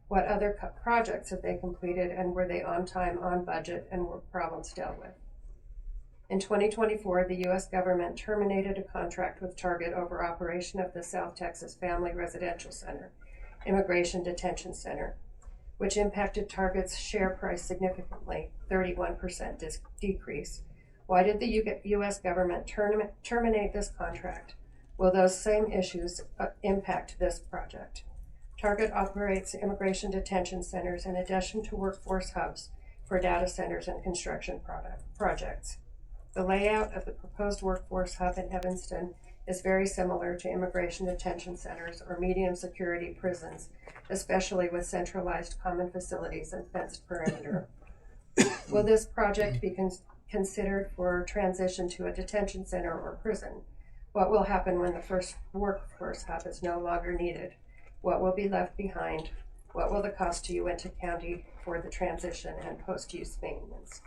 What other projects have they completed, and were they on time, on budget, and were problems dealt with? In 2024, the U.S. government terminated a contract with Target over operation of the South Texas Family Residential Center, Immigration Detention Center, which impacted Target's share price significantly, 31% decrease. Why did the U.S. government terminate this contract? Will those same issues impact this project? Target operates immigration detention centers in addition to workforce hubs for data centers and construction projects. The layout of the proposed workforce hub in Evanston is very similar to immigration detention centers or medium security prisons, especially with centralized common facilities and fenced perimeter. Will this project be considered for transition to a detention center or prison? What will happen when the first workforce hub is no longer needed? What will be left behind? What will the cost to Uinta County for the transition and post-use maintenance?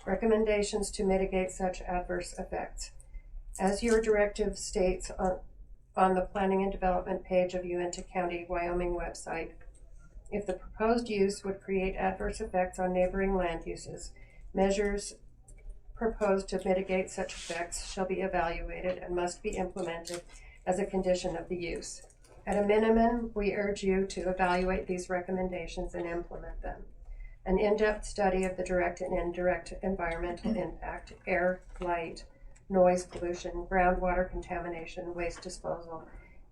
Recommendations to mitigate such adverse effects. As your directive states on the Planning and Development page of Uinta County, Wyoming website. If the proposed use would create adverse effects on neighboring land uses, measures proposed to mitigate such effects shall be evaluated and must be implemented as a condition of the use. At a minimum, we urge you to evaluate these recommendations and implement them. An in-depth study of the direct and indirect environmental impact, air, light, noise pollution, groundwater contamination, waste disposal,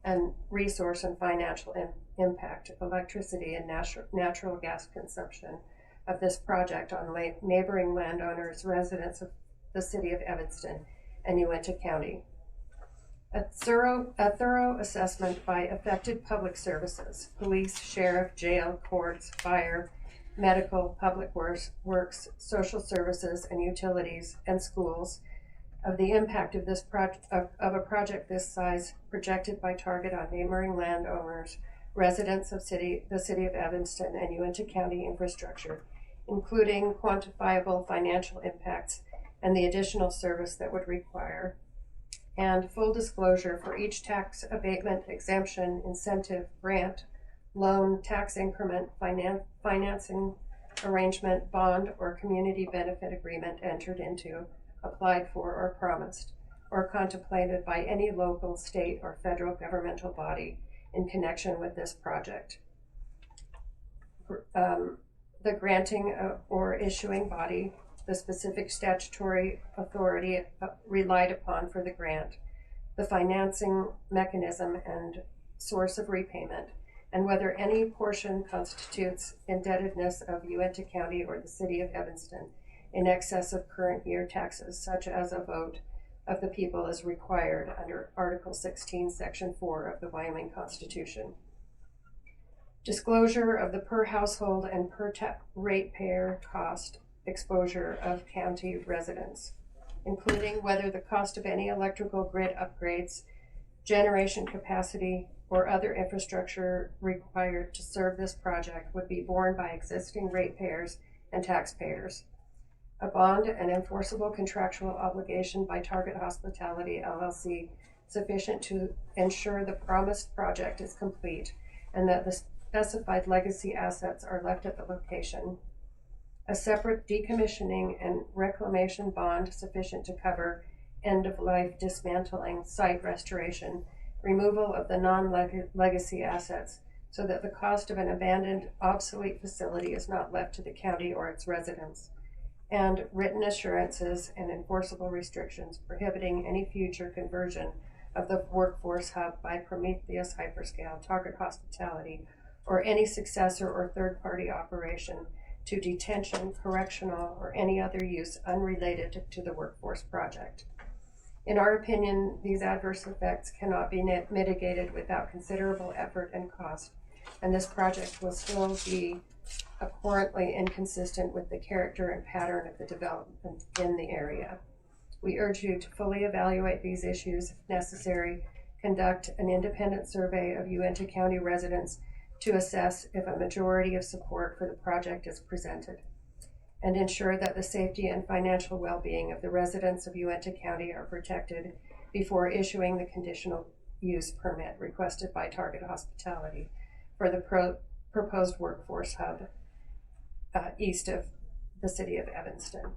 and resource and financial impact of electricity and natural gas consumption of this project on neighboring landowners, residents of the city of Evanston and Uinta County. A thorough assessment by affected public services, police, sheriff, jail, courts, fire, medical, public works, social services, and utilities, and schools of the impact of this of a project this size projected by target on neighboring landowners, residents of the city of Evanston and Uinta County infrastructure, including quantifiable financial impacts and the additional service that would require, and full disclosure for each tax abatement, exemption, incentive, grant, loan, tax increment, financing arrangement, bond, or community benefit agreement entered into, applied for, or promised, or contemplated by any local, state, or federal governmental body in connection with this project. The granting or issuing body, the specific statutory authority relied upon for the grant, the financing mechanism and source of repayment, and whether any portion constitutes indebtedness of Uinta County or the city of Evanston in excess of current year taxes, such as a vote of the people is required under Article 16, Section 4 of the Wyoming Constitution. Disclosure of the per household and per ratepayer cost exposure of county residents, including whether the cost of any electrical grid upgrades, generation capacity, or other infrastructure required to serve this project would be borne by existing ratepayers and taxpayers. A bond, an enforceable contractual obligation by Target Hospitality, LLC, sufficient to ensure the promised project is complete and that the specified legacy assets are left at the location. A separate decommissioning and reclamation bond sufficient to cover end-of-life dismantling, site restoration, removal of the non-legacy assets, so that the cost of an abandoned, obsolete facility is not left to the county or its residents, and written assurances and enforceable restrictions prohibiting any future conversion of the workforce hub by Prometheus Hyperscale, Target Hospitality, or any successor or third-party operation to detention, correctional, or any other use unrelated to the workforce project. In our opinion, these adverse effects cannot be mitigated without considerable effort and cost, and this project will still be abhorrently inconsistent with the character and pattern of the development in the area. We urge you to fully evaluate these issues if necessary, conduct an independent survey of Uinta County residents to assess if a majority of support for the project is presented, and ensure that the safety and financial well-being of the residents of Uinta County are protected before issuing the conditional use permit requested by Target Hospitality for the proposed workforce hub east of the city of Evanston.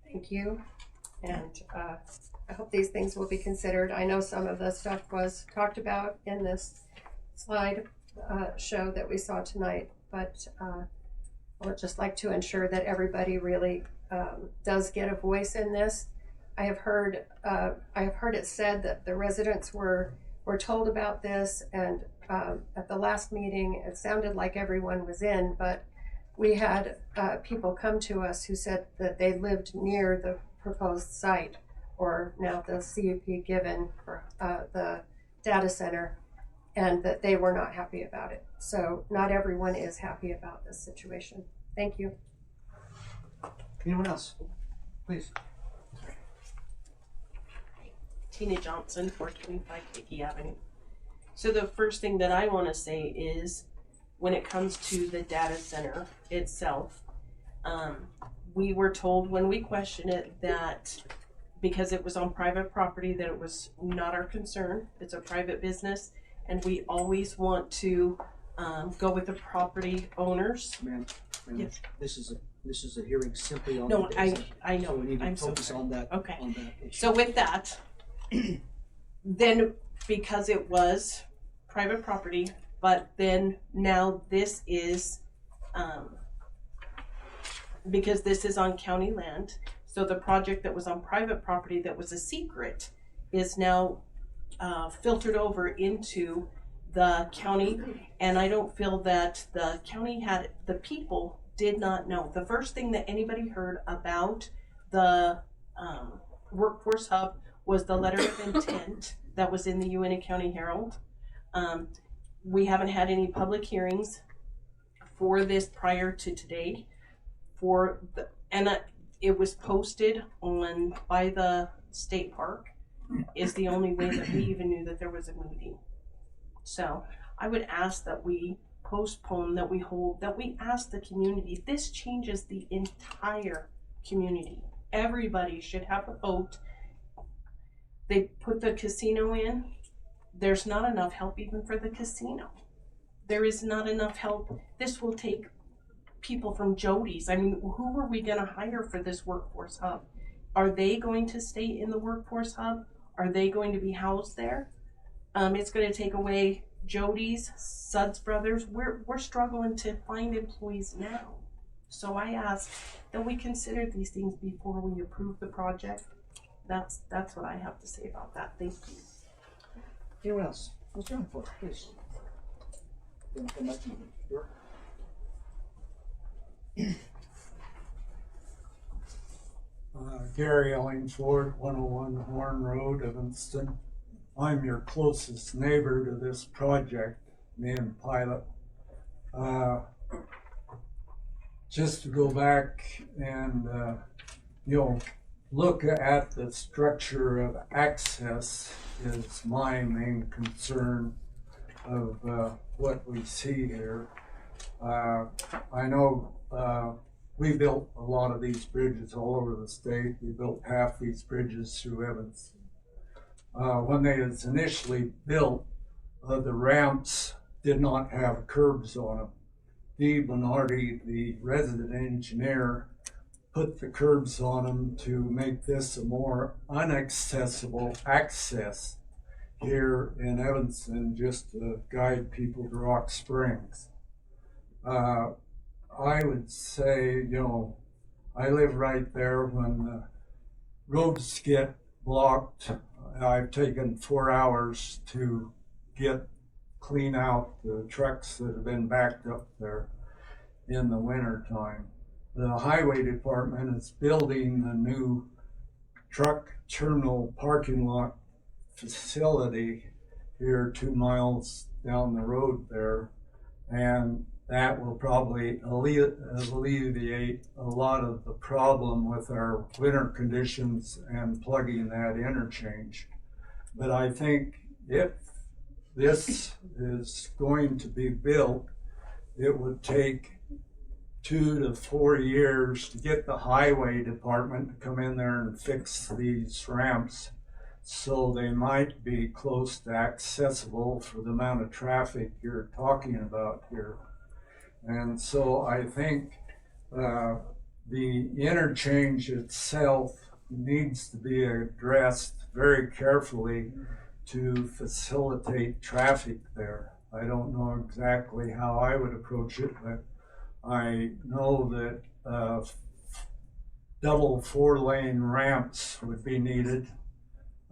Thank you, and I hope these things will be considered. I know some of the stuff was talked about in this slide show that we saw tonight, but I would just like to ensure that everybody really does get a voice in this. I have heard it said that the residents were told about this, and at the last meeting it sounded like everyone was in, but we had people come to us who said that they lived near the proposed site, or now the CUP given for the data center, and that they were not happy about it. So not everyone is happy about this situation. Thank you. Anyone else? Please. Tina Johnson, 425 Hickey Avenue. So the first thing that I want to say is, when it comes to the data center itself, we were told when we questioned it that because it was on private property, that it was not our concern. It's a private business, and we always want to go with the property owners. Ma'am, Yes. this is a hearing simply on. No, the I business. know. So we need to I'm so focus sorry. on that. Okay. On that issue. So with that, then because it was private property, but then now this is, because this is on county land, so the project that was on private property that was a secret is now filtered over into the county, and I don't feel that the county the people did not know. The first thing that anybody heard about the workforce hub was the letter of intent that was in the Uinta County Herald. We haven't had any public hearings for this prior to today. It was posted by the state park, is the only way that we even knew that there was a meeting. So I would ask that we postpone, that we ask the community. This changes the entire community. Everybody should have a vote. They put the casino in. There's not enough help even for the casino. There is not enough help. This will take people from Jody's. I mean, who are we going to hire for this workforce hub? Are they going to stay in the workforce hub? Are they going to be housed there? It's going to take away Jody's, Suds Brothers. We're struggling to find employees now. So I ask that we consider these things before we approve the project. That's what I have to say about that. Thank you. Anyone else? Ms. Jennifer, please. Then come back to you. Sure. Gary Ellingford, 101 Horn Road, Evanston. I'm your closest neighbor to this project, me and Pilot. Just to go back and, look at the structure of access is my main concern of what we see here. I know we built a lot of these bridges all over the state. We built half these bridges through Evanston. When they was initially built, the ramps did not have curbs on them. Dee Bernardi, the resident engineer, put the curbs on them to make this a more inaccessible access here in Evanston, just to guide people to Rock Springs. I would say, I live right there. When the roads get blocked, I've taken 4 hours to clean out the trucks that have been backed up there in the winter time. The highway department is building a new truck terminal parking lot facility here 2 miles down the road there, and that will probably alleviate a lot of the problem with our winter conditions and plugging that interchange. But I think if this is going to be built, it would take 2 to 4 years to get the highway department to come in there and fix these ramps, so they might be close to accessible for the amount of traffic you're talking about here. And so I think the interchange itself needs to be addressed very carefully to facilitate traffic there. I don't know exactly how I would approach it, but I know that double 4-lane ramps would be needed,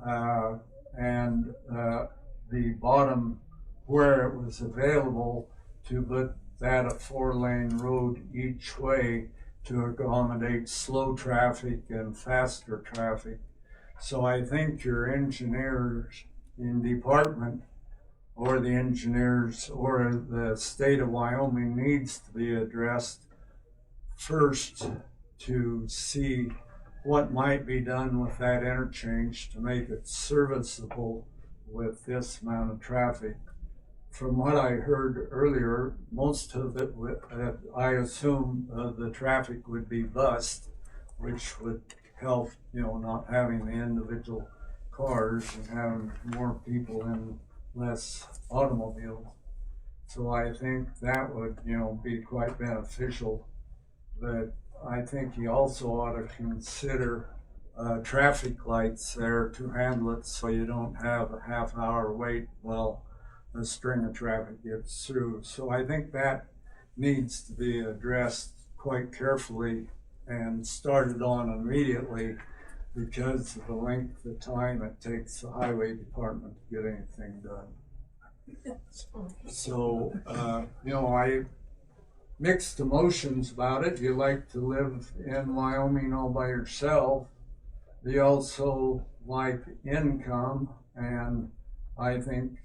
and the bottom where it was available to put that a 4-lane road each way to accommodate slow traffic and faster traffic. So I think your engineers in department, or the engineers, or the state of Wyoming, needs to be addressed first to see what might be done with that interchange to make it serviceable with this amount of traffic. From what I heard earlier, most of it, I assume the traffic would be bused, which would help, not having the individual cars and having more people in less automobiles. So I think that would, be quite beneficial. But I think you also ought to consider traffic lights there to handle it so you don't have a half-hour wait while a string of traffic gets through. So I think that needs to be addressed quite carefully and started on immediately because of the length of time it takes the highway department to get anything done. So, I mixed emotions about it. You like to live in Wyoming all by yourself. You also like income, and I think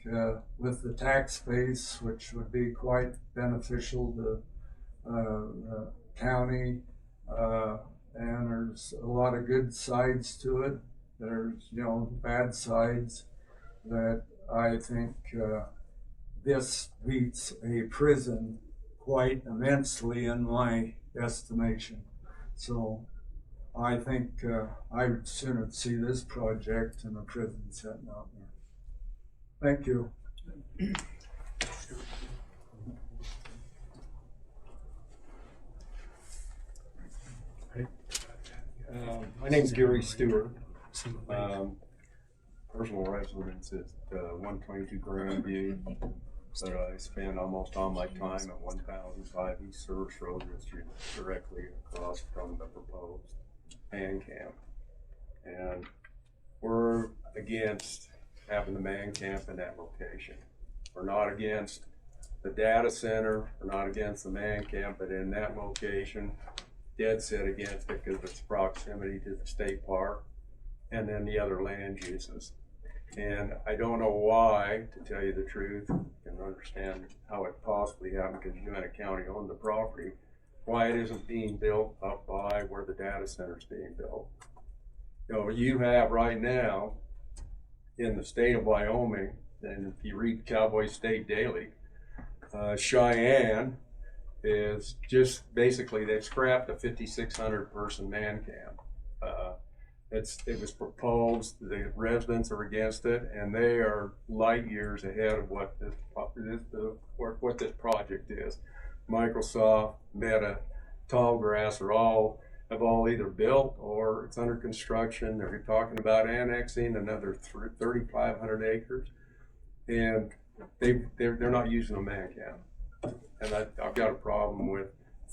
with the tax base, which would be quite beneficial to the county, and there's a lot of good sides to it. There's, bad sides that I think this beats a prison quite immensely in my estimation. So I think I would sooner see this project than a prison sitting out there. Thank you. My name's Gary Stewart. Personal residence at 122 Grandview, but I spend almost all my time at 1005 East Service Road, which is directly across from the proposed man camp. And we're against having the man camp in that location. We're not against the data center, we're not against the man camp, but in that location, dead set against it because of its proximity to the state park and then the other land uses. And I don't know why, to tell you the truth, and understand how it possibly happened because Uinta County owned the property, why it isn't being built up by where the data center is being built. You have right now in the state of Wyoming, and if you read Cowboy State Daily, Cheyenne is just basically they've scrapped a 5,600 person man camp. It was proposed, the residents are against it, and they are light years ahead of what this project is. Microsoft, Meta, Tallgrass have all either built or it's under construction. They're talking about annexing another 3,500 acres, and they're not using a man camp. And I've got a problem with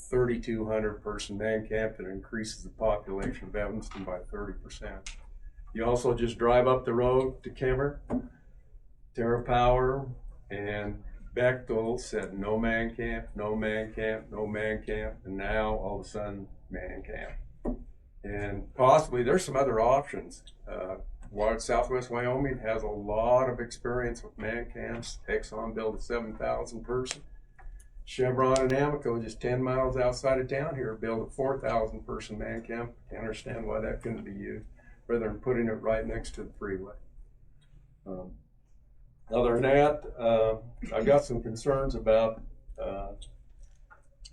3,200 person man camp that increases the population of Evanston by 30%. You also just drive up the road to Kimmer, TerraPower, and Bechtel said no man camp, no man camp, no man camp, and now all of a sudden man camp. And possibly there's some other options. Southwest Wyoming has a lot of experience with man camps. Exxon built a 7,000 person. Chevron and Amoco, just 10 miles outside of town here, built a 4,000 person man camp. Can't understand why that couldn't be used rather than putting it right next to the freeway. Other than that, I've got some concerns about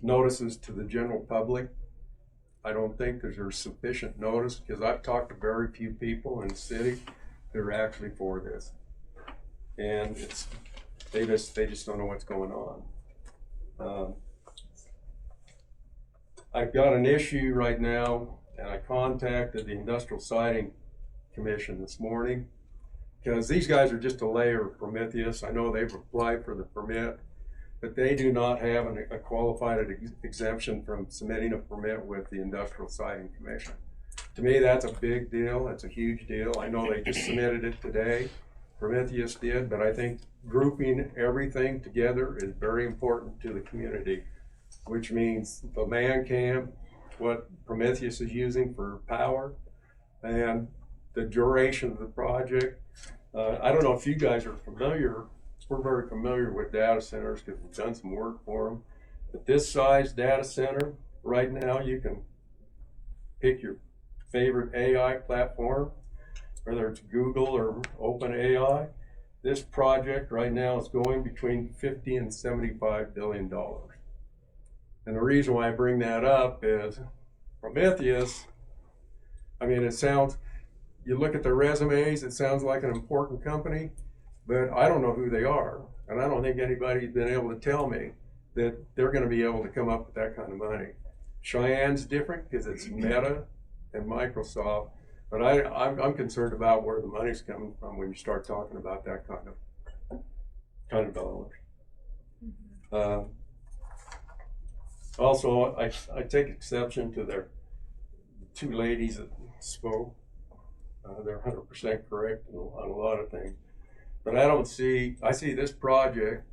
notices to the general public. I don't think there's sufficient notice because I've talked to very few people in the city that are actually for this, and they just don't know what's going on. I've got an issue right now, and I contacted the Industrial Siting Commission this morning because these guys are just a layer of Prometheus. I know they've applied for the permit, but they do not have a qualified exemption from submitting a permit with the Industrial Siting Commission. To me, that's a big deal. That's a huge deal. I know they just submitted it today. Prometheus did, but I think grouping everything together is very important to the community, which means the man camp, what Prometheus is using for power, and the duration of the project. I don't know if you guys are familiar. We're very familiar with data centers because we've done some work for them. But this size data center, right now, you can pick your favorite AI platform, whether it's Google or OpenAI. This project right now is going between $50 and $75 billion. And the reason why I bring that up is Prometheus I mean, you look at their resumes, it sounds like an important company, but I don't know who they are. And I don't think anybody's been able to tell me that they're going to be able to come up with that kind of money. Cheyenne's different because it's Meta and Microsoft, but I'm concerned about where the money's coming from when you start talking about that kind of dollars. Also, I take exception to their two ladies that spoke. They're 100% correct on a lot of things. But I see this project,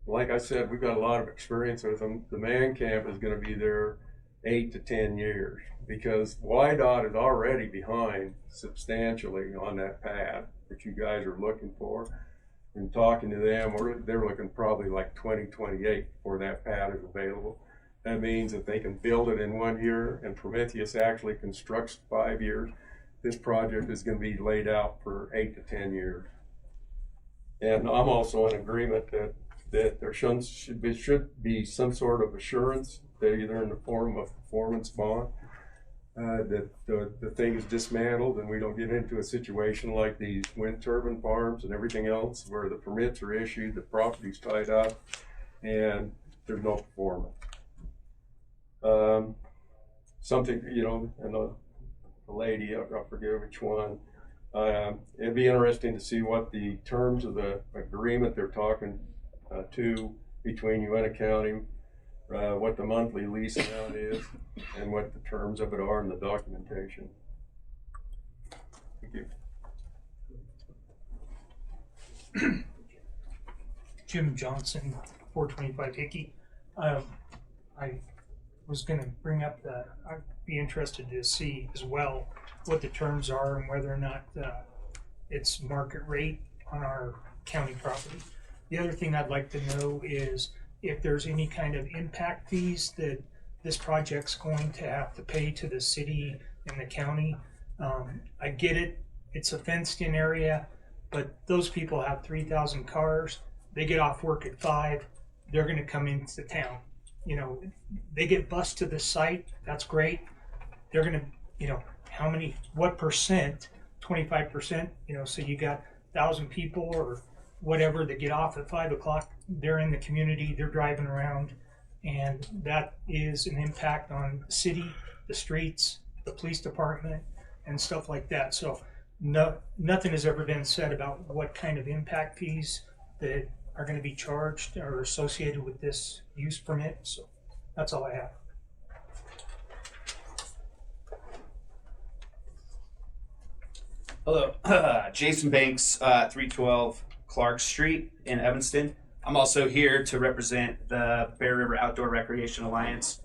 like I said, we've got a lot of experience with them. The man camp is going to be there 8 to 10 years because YDOT is already behind substantially on that pad that you guys are looking for. And talking to them, they're looking probably like 2028 before that pad is available. That means that they can build it in 1 year and Prometheus actually constructs 5 years. This project is going to be laid out for 8 to 10 years. And I'm also in agreement that there should be some sort of assurance, either in the form of performance bond, that the thing is dismantled and we don't get into a situation like these wind turbine farms and everything else where the permits are issued, the property's tied up, and there's no performance. Something, and a lady, I forget which one, it'd be interesting to see what the terms of the agreement they're talking to between Uinta County, what the monthly lease amount is, and what the terms of it are in the documentation. Thank you. Jim Johnson, 425 Hickey. I was going to bring up I'd be interested to see as well what the terms are and whether or not it's market rate on our county property. The other thing I'd like to know is if there's any kind of impact fees that this project's going to have to pay to the city and the county. I get it, it's a fenced in area, but those people have 3,000 cars. They get off work at 5, they're gonna come into town. They get bused to the site, that's great. They're gonna, what percent, 25%, so you got 1,000 people or whatever that get off at 5 o'clock, they're in the community, they're driving around, and that is an impact on the city, the streets, the police department, and stuff like that. So nothing has ever been said about what kind of impact fees that are going to be charged or associated with this use permit. So that's all I have. Hello, Jason Banks, 312 Clark Street in Evanston. I'm also here to represent the Bear River Outdoor Recreation Alliance,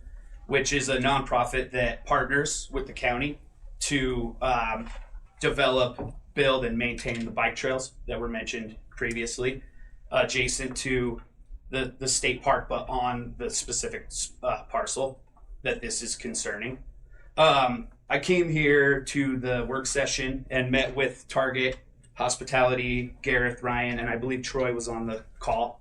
which is a nonprofit that partners with the county to develop, build, and maintain the bike trails that were mentioned previously, adjacent to the state park, but on the specific parcel that this is concerning. I came here to the work session and met with Target Hospitality, Gareth, Ryan, and I believe Troy was on the call.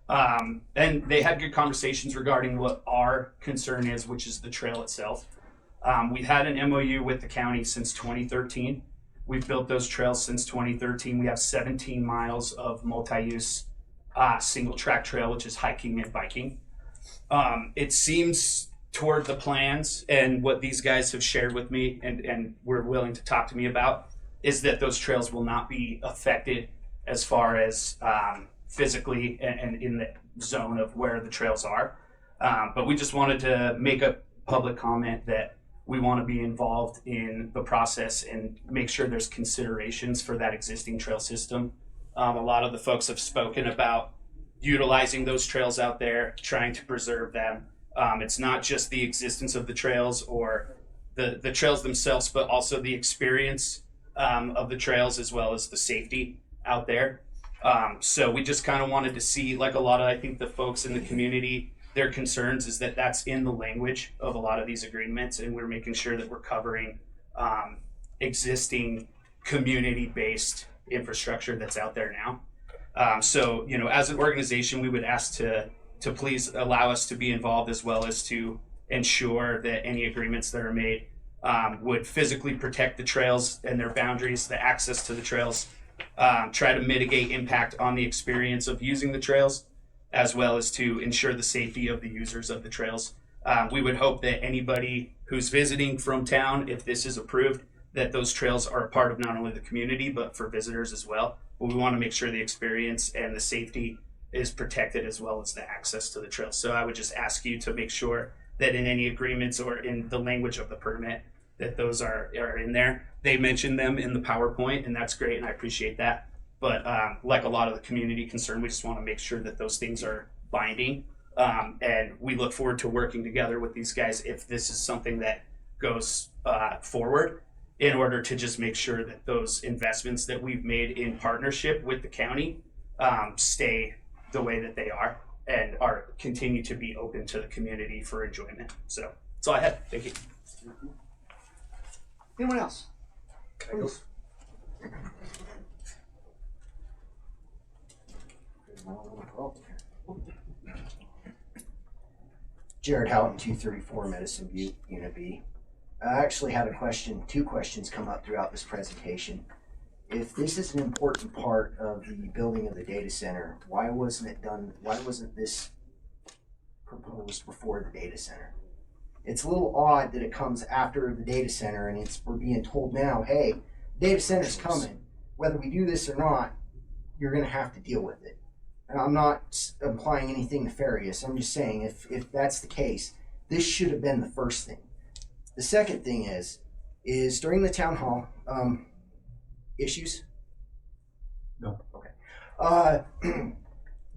And they had good conversations regarding what our concern is, which is the trail itself. We've had an MOU with the county since 2013. We've built those trails since 2013. We have 17 miles of multi-use single track trail, which is hiking and biking. It seems toward the plans and what these guys have shared with me and were willing to talk to me about is that those trails will not be affected as far as physically and in the zone of where the trails are. But we just wanted to make a public comment that we want to be involved in the process and make sure there's considerations for that existing trail system. A lot of the folks have spoken about utilizing those trails out there, trying to preserve them. It's not just the existence of the trails or the trails themselves, but also the experience of the trails as well as the safety out there. So we just kind of wanted to see, like a lot of, I think, the folks in the community, their concerns is that that's in the language of a lot of these agreements, and we're making sure that we're covering existing community-based infrastructure that's out there now. So, as an organization, we would ask to please allow us to be involved as well as to ensure that any agreements that are made would physically protect the trails and their boundaries, the access to the trails, try to mitigate impact on the experience of using the trails, as well as to ensure the safety of the users of the trails. We would hope that anybody who's visiting from town, if this is approved, that those trails are a part of not only the community, but for visitors as well. But we want to make sure the experience and the safety is protected as well as the access to the trails. So I would just ask you to make sure that in any agreements or in the language of the permit, that those are in there. They mentioned them in the PowerPoint, and that's great, and I appreciate that. But like a lot of the community concern, we just want to make sure that those things are binding. And we look forward to working together with these guys if this is something that goes forward, in order to just make sure that those investments that we've made in partnership with the county stay the way that they are and are continue to be open to the community for enjoyment. So that's all I had. Thank you. Anyone else? Please. Jared Houghton, 234 Medicine Butte, Unit B. I actually had two questions come up throughout this presentation. If this is an important part of the building of the data center, why wasn't this proposed before the data center? It's a little odd that it comes after the data center and we're being told now, hey, data center's coming. Whether we do this or not, you're gonna have to deal with it. And I'm not implying anything nefarious. I'm just saying if that's the case, this should have been the first thing. The second thing is during the town hall, issues? No. Okay.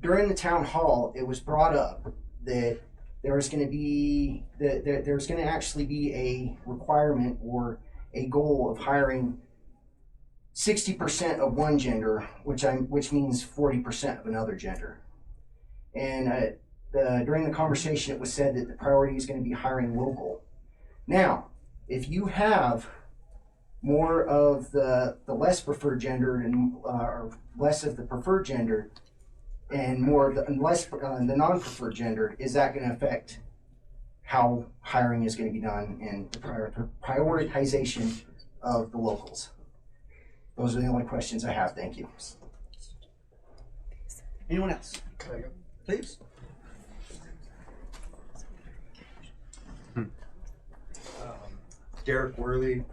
During the town hall, it was brought up that there was going to actually be a requirement or a goal of hiring 60% of one gender, which means 40% of another gender. And during the conversation, it was said that the priority is going to be hiring local. Now, if you have more of the less preferred gender and or less of the preferred gender and more of the the non-preferred gender, is that going to affect how hiring is going to be done and the prioritization of the locals? Those are the only questions I have. Thank you. Anyone else? Please. Derek Worley,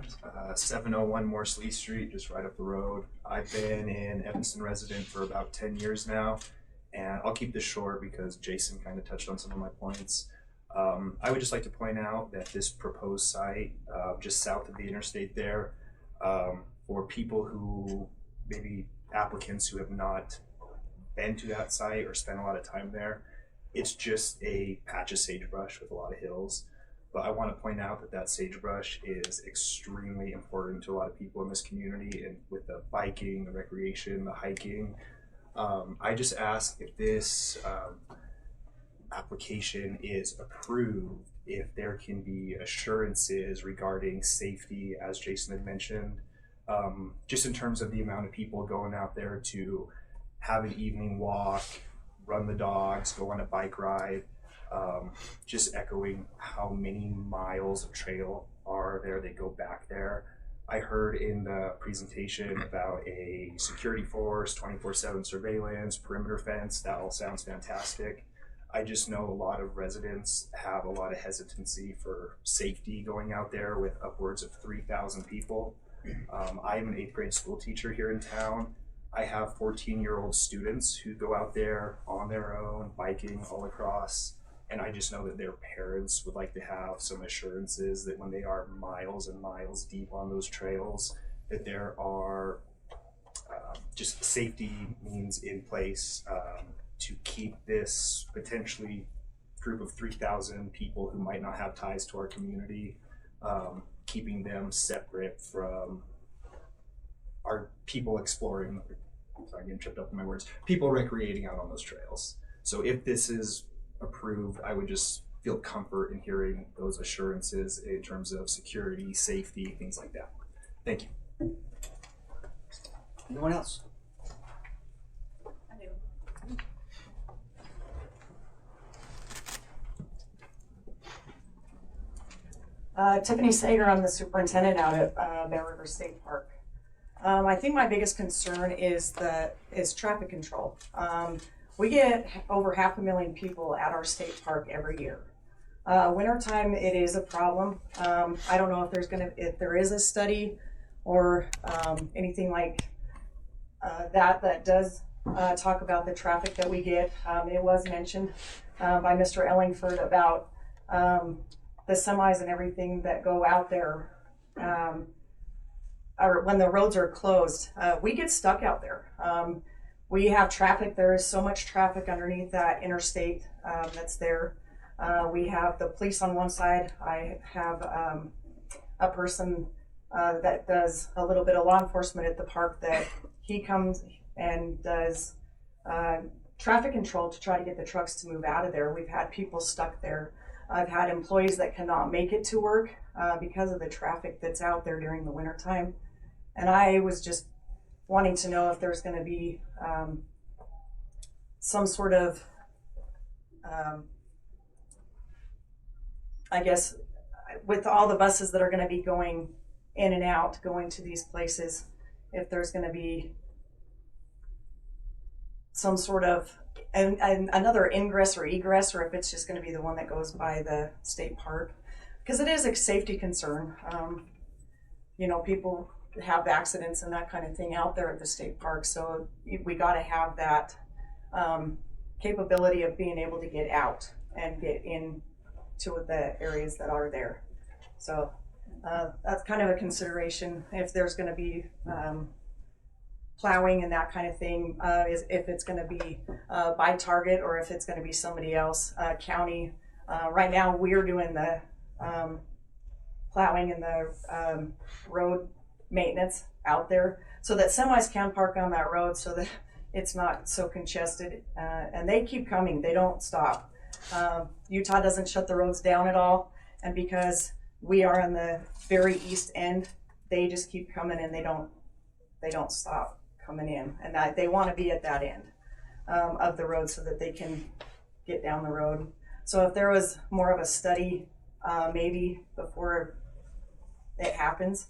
701 Morse Street, just right up the road. I've been an Evanston resident for about 10 years now, and I'll keep this short because Jason kind of touched on some of my points. I would just like to point out that this proposed site, just south of the interstate there, for people who, maybe applicants who have not been to that site or spent a lot of time there, it's just a patch of sagebrush with a lot of hills. But I want to point out that sagebrush is extremely important to a lot of people in this community, and with the biking, the recreation, the hiking. I just ask if this application is approved, if there can be assurances regarding safety, as Jason had mentioned, just in terms of the amount of people going out there to have an evening walk, run the dogs, go on a bike ride. Just echoing how many miles of trail are there that go back there. I heard in the presentation about a security force, 24/7 surveillance, perimeter fence. That all sounds fantastic. I just know a lot of residents have a lot of hesitancy for safety going out there with upwards of 3,000 people. I'm an 8th grade school teacher here in town. I have 14-year-old students who go out there on their own, biking all across. And I just know that their parents would like to have some assurances that when they are miles and miles deep on those trails, that there are just safety means in place to keep this potentially group of 3,000 people who might not have ties to our community, keeping them separate from our people exploring, sorry, I'm getting tripped up in my words, people recreating out on those trails. So if this is approved, I would just feel comfort in hearing those assurances in terms of security, safety, things like that. Thank you. Anyone else? Tiffany Sager, I'm the superintendent out at Bear River State Park. I think my biggest concern is traffic control. We get over 500,000 people at our state park every year. Wintertime, it is a problem. I don't know if there is a study or anything like that does talk about the traffic that we get. It was mentioned by Mr. Ellingford about the semis and everything that go out there, or when the roads are closed, we get stuck out there. We have traffic. There is so much traffic underneath that interstate that's there. We have the police on one side. I have a person that does a little bit of law enforcement at the park that he comes and does traffic control to try to get the trucks to move out of there. We've had people stuck there. I've had employees that cannot make it to work because of the traffic that's out there during the wintertime. And I was just wanting to know if there's going to be some sort of, I guess, with all the buses that are going to be going in and out, going to these places, if there's going to be some sort of another ingress or egress, or if it's just going to be the one that goes by the state park, because it is a safety concern. People have accidents and that kind of thing out there at the state park, so we got to have that capability of being able to get out and get in to the areas that are there. So that's kind of a consideration if there's going to be plowing and that kind of thing, is if it's going to be by Target or if it's going to be somebody else. County, right now we're doing the plowing and the road maintenance out there so that semis can park on that road so that it's not so congested. And they keep coming, they don't stop. Utah doesn't shut the roads down at all, and because we are on the very east end, they just keep coming and they don't stop coming in, and they want to be at that end of the road so that they can get down the road. So if there was more of a study, maybe before it happens,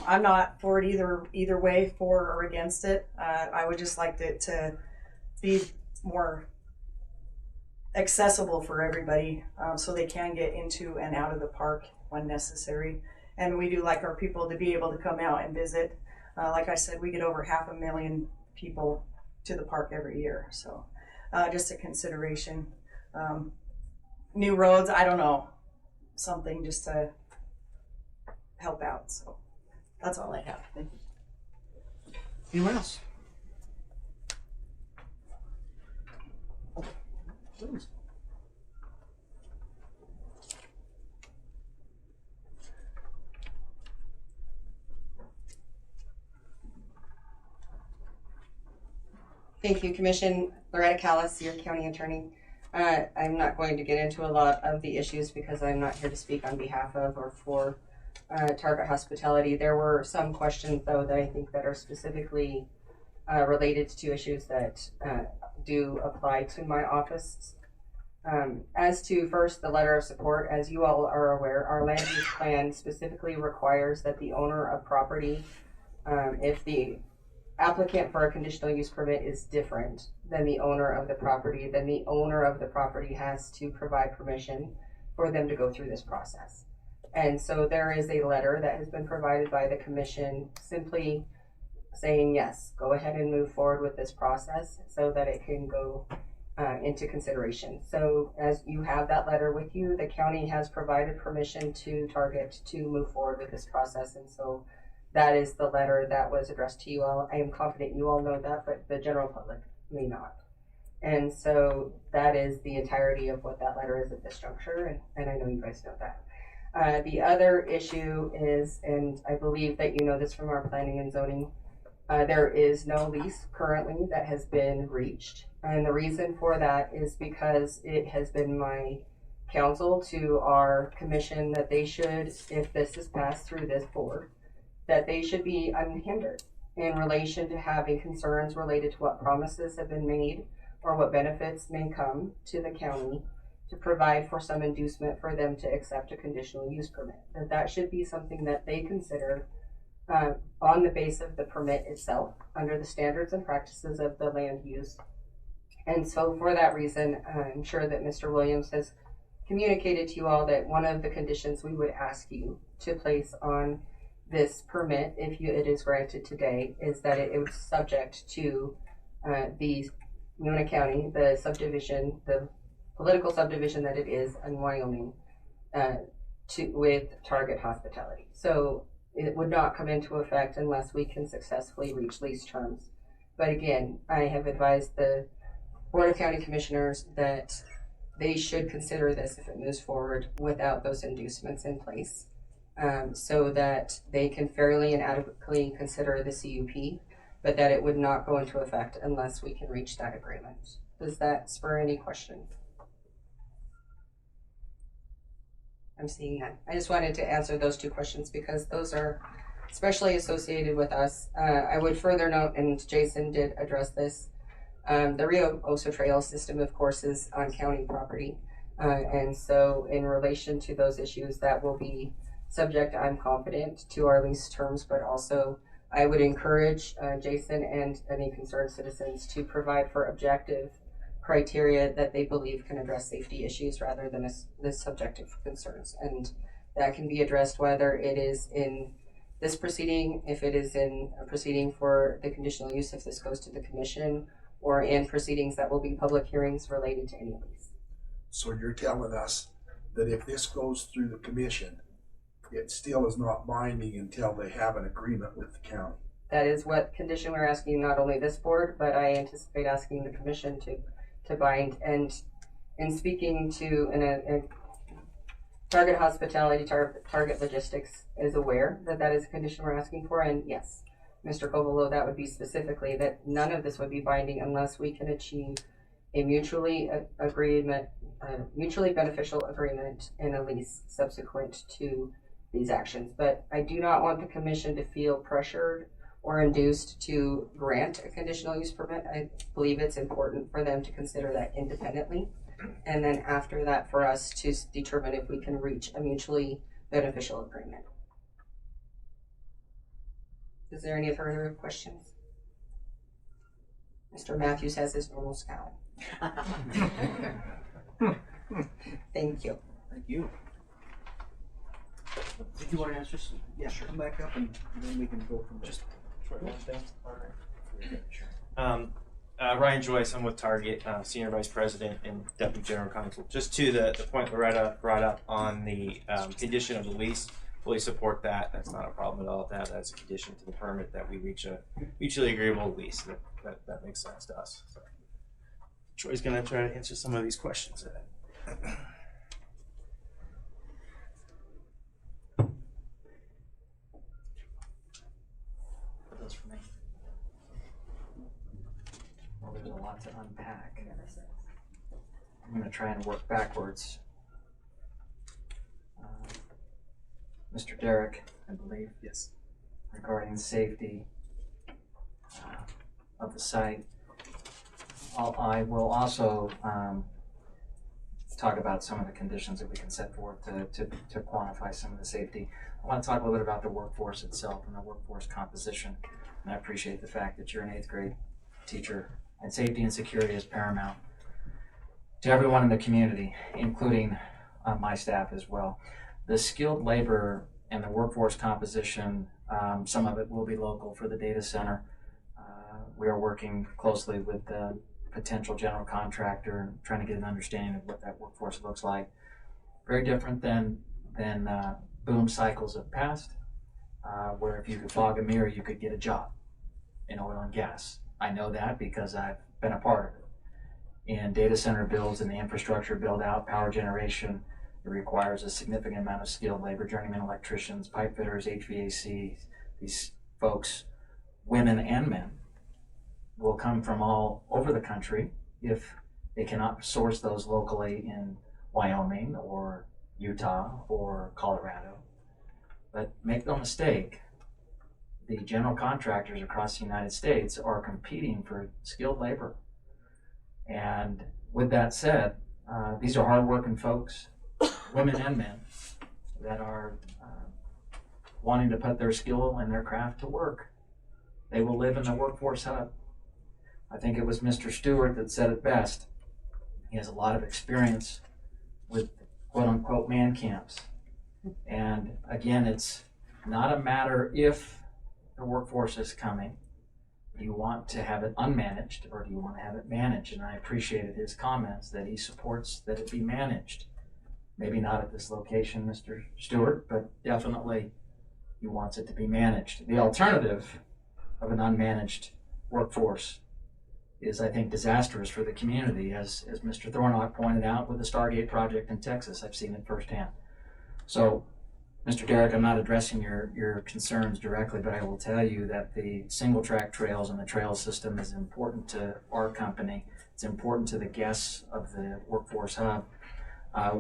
I'm not for it either way, for or against it. I would just like it to be more accessible for everybody, so they can get into and out of the park when necessary. And we do like our people to be able to come out and visit. Like I said, we get over 500,000 people to the park every year. So just a consideration. New roads, I don't know, something just to help out. So that's all I have. Thank you. Anyone else? Please. Thank you, Commission. Loretta Callis, your county attorney. I'm not going to get into a lot of the issues because I'm not here to speak on behalf of or for Target Hospitality. There were some questions, though, that I think that are specifically related to issues that do apply to my office. As to first the letter of support, as you all are aware, our land use plan specifically requires that the owner of property, if the applicant for a conditional use permit is different than the owner of the property, then the owner of the property has to provide permission for them to go through this process. And so there is a letter that has been provided by the commission simply saying, yes, go ahead and move forward with this process so that it can go into consideration. So as you have that letter with you, the county has provided permission to Target to move forward with this process. And so that is the letter that was addressed to you all. I am confident you all know that, but the general public may not. And so that is the entirety of what that letter is at this juncture, and I know you guys know that. The other issue is, and I believe that you know this from our planning and zoning, there is no lease currently that has been reached. And the reason for that is because it has been my counsel to our commission that they should, if this is passed through this board, that they should be unhindered in relation to having concerns related to what promises have been made or what benefits may come to the county to provide for some inducement for them to accept a conditional use permit. That should be something that they consider on the base of the permit itself, under the standards and practices of the land use. And so for that reason, I'm sure that Mr. Williams has communicated to you all that one of the conditions we would ask you to place on this permit, if it is granted today, is that it was subject to the Uinta County, the subdivision, the political subdivision that it is in Wyoming, with Target Hospitality. So it would not come into effect unless we can successfully reach lease terms. But again, I have advised the Board of County Commissioners that they should consider this if it moves forward without those inducements in place, so that they can fairly and adequately consider the CUP, but that it would not go into effect unless we can reach that agreement. Does that spur any questions? I'm seeing that. I just wanted to answer those two questions because those are especially associated with us. I would further note, and Jason did address this, the Rio Oso Trail system, of course, is on county property. And so in relation to those issues, that will be subject, I'm confident, to our lease terms, but also I would encourage Jason and any concerned citizens to provide for objective criteria that they believe can address safety issues rather than the subjective concerns. And that can be addressed whether it is in this proceeding, if it is in a proceeding for the conditional use, if this goes to the commission, or in proceedings that will be public hearings related to any lease. So you're telling us that if this goes through the commission, it still is not binding until they have an agreement with the county? That is what condition we're asking not only this board, but I anticipate asking the commission to bind. And in speaking to Target Hospitality, Target Logistics is aware that that is a condition we're asking for. And yes, Mr. Covelo, that would be specifically that none of this would be binding unless we can achieve a mutually beneficial agreement in a lease subsequent to these actions. But I do not want the commission to feel pressured or induced to grant a conditional use permit. I believe it's important for them to consider that independently. And then after that, for us to determine if we can reach a mutually beneficial agreement. Is there any further questions? Mr. Matthews has his normal scowl. Thank you. Thank you. Did you want to answer some? Yeah, sure. Come back up and then we can go from there. Ryan Joyce, I'm with Target, Senior Vice President and Deputy General Counsel. Just to the point Loretta brought up on the condition of the lease, fully support that. That's not a problem at all. That's a condition to the permit that we reach a mutually agreeable lease. That makes sense to us. So, Troy's going to try to answer some of these questions. Those for me. Well, there's a lot to unpack. I'm going to try and work backwards. Mr. Derrick, I believe. Yes. Regarding safety of the site. I will also talk about some of the conditions that we can set forth to quantify some of the safety. I want to talk a little bit about the workforce itself and the workforce composition. And I appreciate the fact that you're an 8th grade teacher, and safety and security is paramount to everyone in the community, including my staff as well. The skilled labor and the workforce composition, some of it will be local for the data center. We are working closely with the potential general contractor and trying to get an understanding of what that workforce looks like. Very different than boom cycles of past, where if you could fog a mirror, you could get a job in oil and gas. I know that because I've been a part of it. In data center builds and the infrastructure build out, power generation, it requires a significant amount of skilled labor, journeyman electricians, pipe fitters, HVAC. These folks, women and men, will come from all over the country if they cannot source those locally in Wyoming or Utah or Colorado. But make no mistake, the general contractors across the United States are competing for skilled labor. And with that said, These are hardworking folks, women and men, that are wanting to put their skill and their craft to work. They will live in the workforce hub. I think it was Mr. Stewart that said it best. He has a lot of experience with quote-unquote man camps. And again, it's not a matter if the workforce is coming. Do you want to have it unmanaged or do you want to have it managed? And I appreciated his comments that he supports that it be managed. Maybe not at this location, Mr. Stewart, but definitely he wants it to be managed. The alternative of an unmanaged workforce is, I think, disastrous for the community, as Mr. Thornock pointed out with the Stargate project in Texas. I've seen it firsthand. So, Mr. Derrick, I'm not addressing your concerns directly, but I will tell you that the single track trails and the trail system is important to our company. It's important to the guests of the Workforce Hub.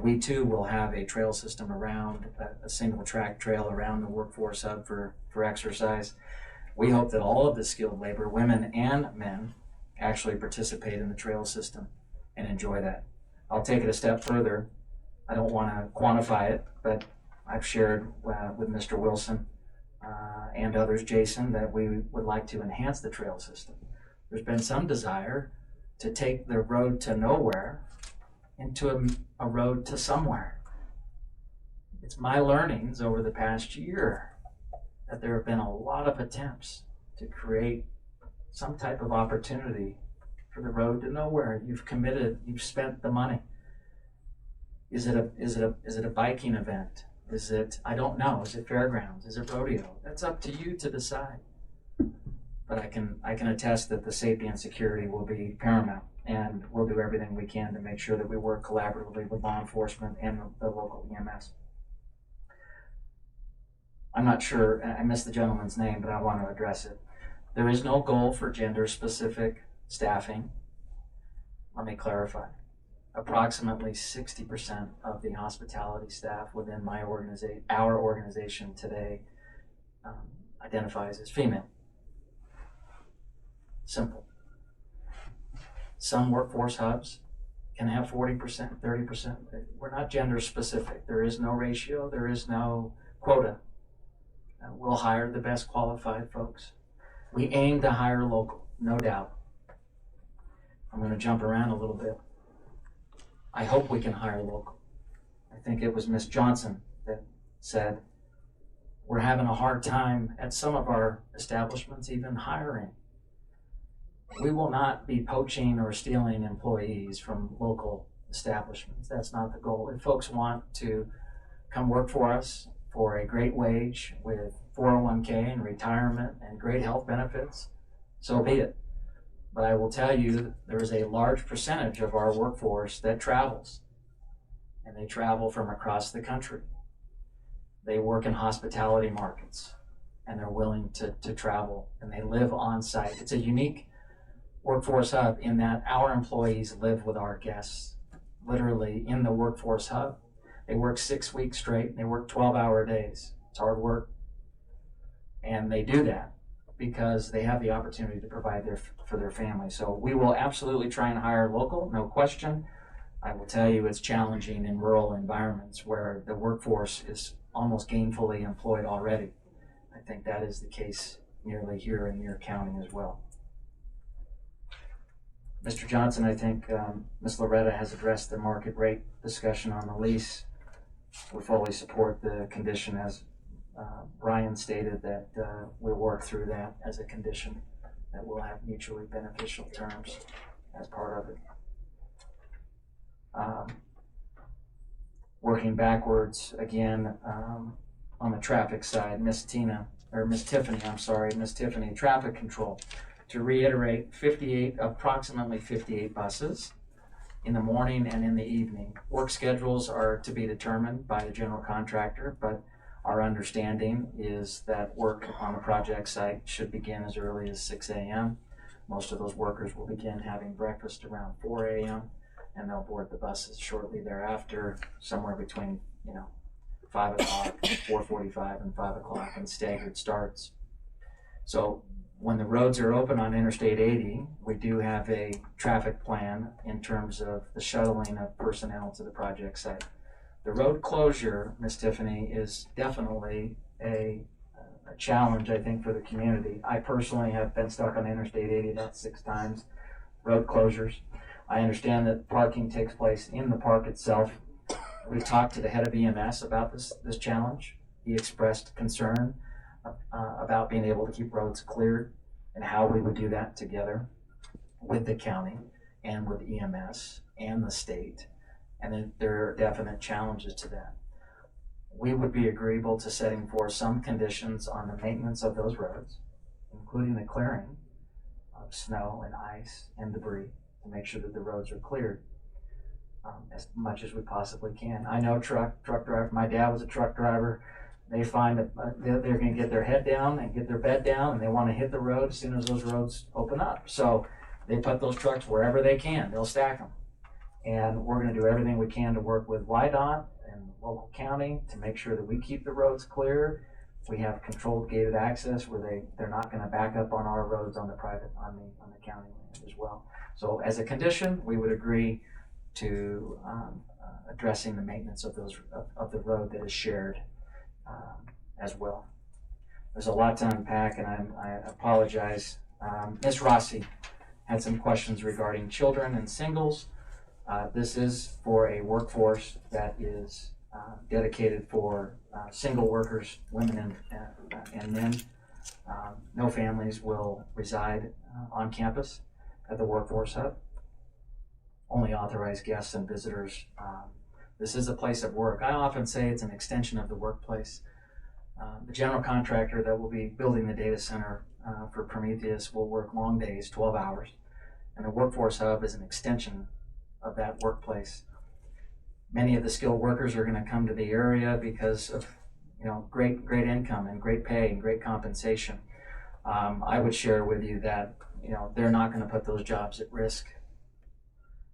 We too will have a trail system around, a single track trail around the Workforce Hub for exercise. We hope that all of the skilled labor, women and men, actually participate in the trail system and enjoy that. I'll take it a step further. I don't want to quantify it, but I've shared with Mr. Wilson and others, Jason, that we would like to enhance the trail system. There's been some desire to take the road to nowhere into a road to somewhere. It's my learnings over the past year that there have been a lot of attempts to create some type of opportunity for the road to nowhere. You've committed, you've spent the money. Is it a biking event? Is it, I don't know, is it fairgrounds? Is it rodeo? That's up to you to decide. But I can attest that the safety and security will be paramount, and we'll do everything we can to make sure that we work collaboratively with law enforcement and the local EMS. I'm not sure, I missed the gentleman's name, but I want to address it. There is no goal for gender-specific staffing. Let me clarify. Approximately 60% of the hospitality staff within my organization, our organization today, identifies as female. Simple. Some workforce hubs can have 40%, 30%. We're not gender-specific. There is no ratio. There is no quota. We'll hire the best qualified folks. We aim to hire local, no doubt. I'm going to jump around a little bit. I hope we can hire local. I think it was Ms. Johnson that said, we're having a hard time at some of our establishments even hiring. We will not be poaching or stealing employees from local establishments. That's not the goal. If folks want to come work for us for a great wage with 401k and retirement and great health benefits, so be it. But I will tell you, there is a large percentage of our workforce that travels, and they travel from across the country. They work in hospitality markets, and they're willing to travel, and they live on site. It's a unique workforce hub in that our employees live with our guests, literally in the workforce hub. They work 6 weeks straight, and they work 12-hour days. It's hard work, and they do that because they have the opportunity to provide for their family. So we will absolutely try and hire local, no question. I will tell you it's challenging in rural environments where the workforce is almost gainfully employed already. I think that is the case nearly here in your county as well. Mr. Johnson, I think Ms. Loretta has addressed the market rate discussion on the lease. We fully support the condition as Brian stated that we'll work through that as a condition that will have mutually beneficial terms as part of it. Working backwards again on the traffic side, Miss Tiffany, traffic control. To reiterate, approximately 58 buses in the morning and in the evening. Work schedules are to be determined by the general contractor, but our understanding is that work on the project site should begin as early as 6 a.m. Most of those workers will begin having breakfast around 4 a.m. and they'll board the buses shortly thereafter, somewhere between 5 o'clock, 4:45, and 5 o'clock, and staggered starts. So When the roads are open on Interstate 80, we do have a traffic plan in terms of the shuttling of personnel to the project site. The road closure, Ms. Tiffany, is definitely a challenge, I think, for the community. I personally have been stuck on Interstate 80 about 6 times, road closures. I understand that parking takes place in the park itself. We talked to the head of EMS about this challenge. He expressed concern about being able to keep roads cleared and how we would do that together with the county and with EMS and the state. And then there are definite challenges to that. We would be agreeable to setting forth some conditions on the maintenance of those roads, including the clearing of snow and ice and debris to make sure that the roads are cleared as much as we possibly can. I know truck driver, my dad was a truck driver. They find that they're going to get their head down and get their bed down, and they want to hit the road as soon as those roads open up. So they put those trucks wherever they can. They'll stack them. And we're going to do everything we can to work with YDOT and local county to make sure that we keep the roads clear. We have controlled gated access where they're not going to back up on our roads on the county land as well. So as a condition, we would agree to addressing the maintenance of the road that is shared as well. There's a lot to unpack, and I apologize. Ms. Rossi had some questions regarding children and singles. This is for a workforce that is dedicated for single workers, women and men. No families will reside on campus at the Workforce Hub. Only authorized guests and visitors. This is a place of work. I often say it's an extension of the workplace. The general contractor that will be building the data center for Prometheus will work long days, 12 hours, and the Workforce Hub is an extension of that workplace. Many of the skilled workers are going to come to the area because of great income and great pay and great compensation. I would share with you that they're not going to put those jobs at risk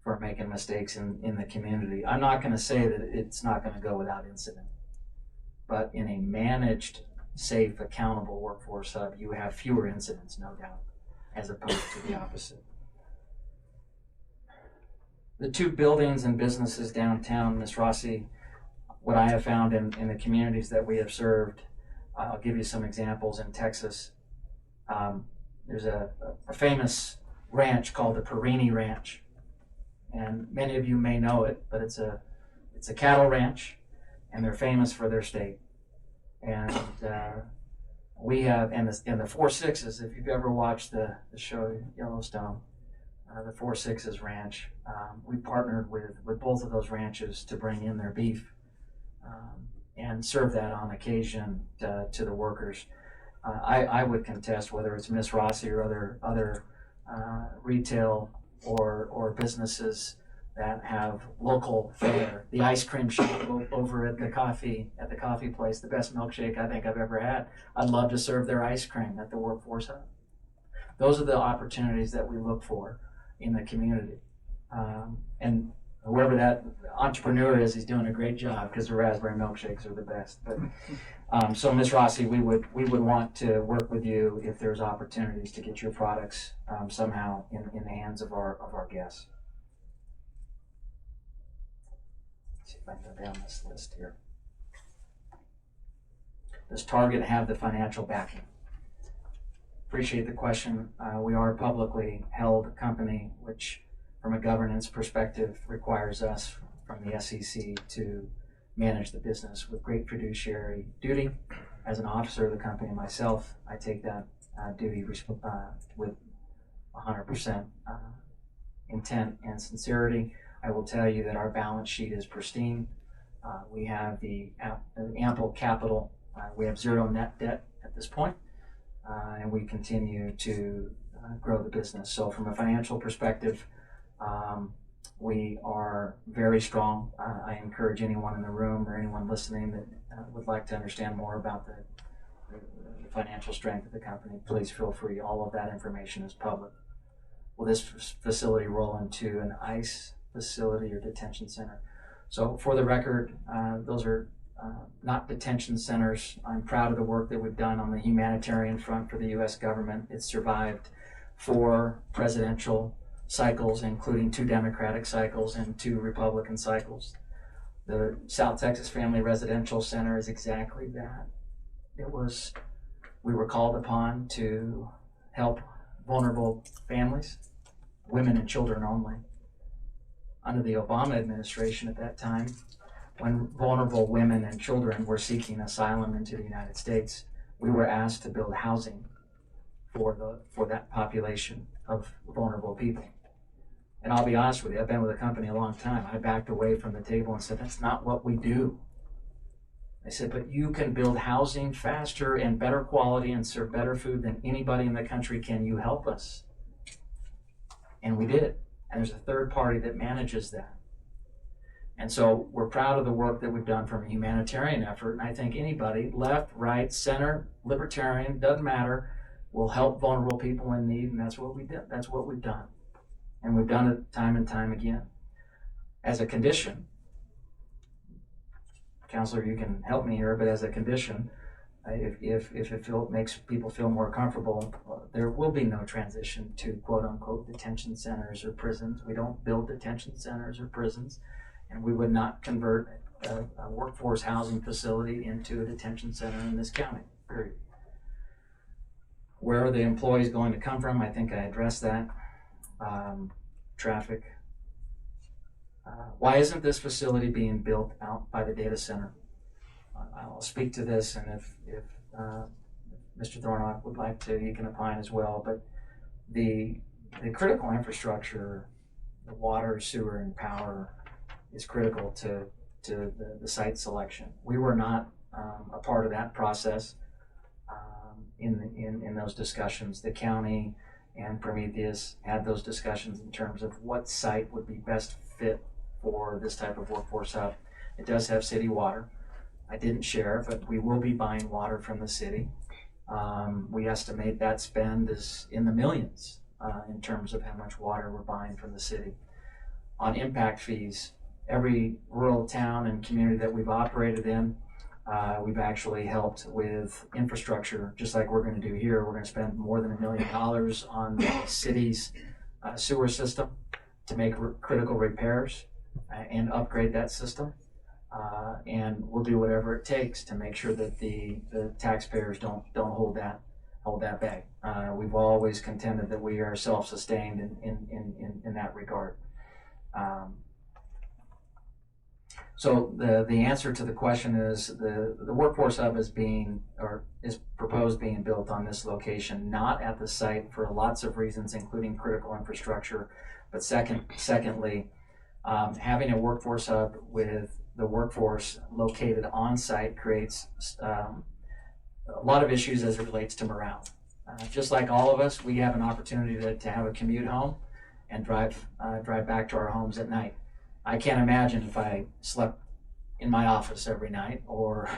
for making mistakes in the community. I'm not going to say that it's not going to go without incident, but in a managed, safe, accountable Workforce Hub, you have fewer incidents, no doubt, as opposed to the opposite. The 2 buildings and businesses downtown, Ms. Rossi, what I have found in the communities that we have served, I'll give you some examples in Texas. There's a famous ranch called the Perini Ranch, and many of you may know it, but it's a cattle ranch, and they're famous for their steak. And we have, and the 4 Sixes, if you've ever watched the show Yellowstone, the 4 Sixes Ranch, we partnered with both of those ranches to bring in their beef and serve that on occasion to the workers. I would contest whether it's Miss Rossi or other retail or businesses that have local fare. The ice cream shop over at the coffee place, the best milkshake I think I've ever had. I'd love to serve their ice cream at the Workforce Hub. Those are the opportunities that we look for in the community. And whoever that entrepreneur is, he's doing a great job because the raspberry milkshakes are the best. But so Ms. Rossi, we would want to work with you if there's opportunities to get your products somehow in the hands of our guests. Let's see if I can go down this list here. Does Target have the financial backing? Appreciate the question. We are a publicly held company, which from a governance perspective requires us from the SEC to manage the business with great fiduciary duty. As an officer of the company myself, I take that duty with 100% intent and sincerity. I will tell you that our balance sheet is pristine. We have the ample capital. We have 0 net debt at this point. And we continue to grow the business. So from a financial perspective, we are very strong. I encourage anyone in the room or anyone listening that would like to understand more about the financial strength of the company, please feel free. All of that information is public. Will this facility roll into an ICE facility or detention center? So for the record, those are not detention centers. I'm proud of the work that we've done on the humanitarian front for the U.S. government. It's survived 4 presidential cycles, including 2 Democratic cycles and 2 Republican cycles. The South Texas Family Residential Center is exactly that. We were called upon to help vulnerable families, women and children only. Under the Obama administration at that time, when vulnerable women and children were seeking asylum into the United States, we were asked to build housing for that population of vulnerable people. And I'll be honest with you, I've been with the company a long time. I backed away from the table and said, that's not what we do. I said, but you can build housing faster and better quality and serve better food than anybody in the country. Can you help us? And we did. And there's a third party that manages that. And so we're proud of the work that we've done from a humanitarian effort. And I think anybody, left, right, center, libertarian, doesn't matter, will help vulnerable people in need. And that's what we did. That's what we've done. And we've done it time and time again. As a condition, Counselor, you can help me here, but as a condition, if it makes people feel more comfortable, there will be no transition to quote-unquote detention centers or prisons. We don't build detention centers or prisons, and we would not convert a workforce housing facility into a detention center in this county, period. Where are the employees going to come from? I think I addressed that. Traffic. Why isn't this facility being built out by the data center? I'll speak to this, and if Mr. Thornock would like to, he can opine as well. But the critical infrastructure, the water, sewer, and power, is critical to the site selection. We were not a part of that process in those discussions. The county and Prometheus had those discussions in terms of what site would be best fit for this type of workforce hub. It does have city water. I didn't share, but we will be buying water from the city. We estimate that spend is in the millions in terms of how much water we're buying from the city. On impact fees, every rural town and community that we've operated in, we've actually helped with infrastructure, just like we're going to do here. We're going to spend more than $1 million on the city's sewer system to make critical repairs and upgrade that system. And we'll do whatever it takes to make sure that the taxpayers don't hold that back. We've always contended that we are self-sustained in that regard. So the answer to the question is the workforce hub is proposed being built on this location, not at the site for lots of reasons, including critical infrastructure. But secondly, having a workforce hub with the workforce located on site creates a lot of issues as it relates to morale. Just like all of us, we have an opportunity to have a commute home and drive back to our homes at night. I can't imagine if I slept in my office every night, or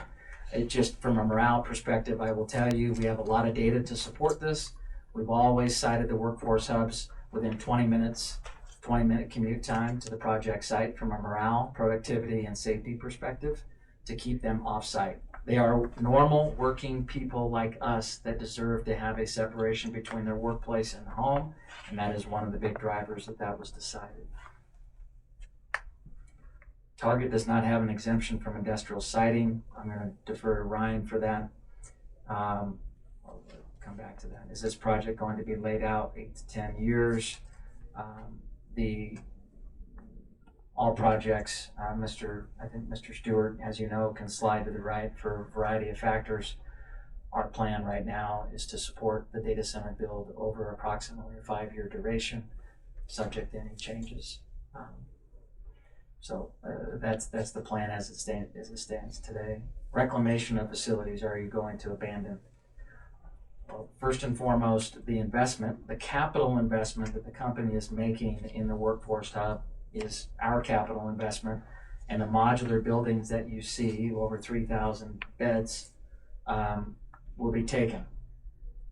just from a morale perspective, I will tell you we have a lot of data to support this. We've always cited the workforce hubs within 20-minute commute time to the project site from a morale, productivity, and safety perspective to keep them off-site. They are normal working people like us that deserve to have a separation between their workplace and home, and that is one of the big drivers that was decided. Target does not have an exemption from industrial siting. I'm going to defer to Ryan for that. I'll come back to that. Is this project going to be laid out 8 to 10 years? All projects, I think Mr. Stewart, as you know, can slide to the right for a variety of factors. Our plan right now is to support the data center build over approximately a 5-year duration, subject to any changes. So that's the plan as it stands today. Reclamation of facilities, are you going to abandon? Well, first and foremost, the investment, the capital investment that the company is making in the workforce hub is our capital investment, and the modular buildings that you see, over 3,000 beds, will be taken,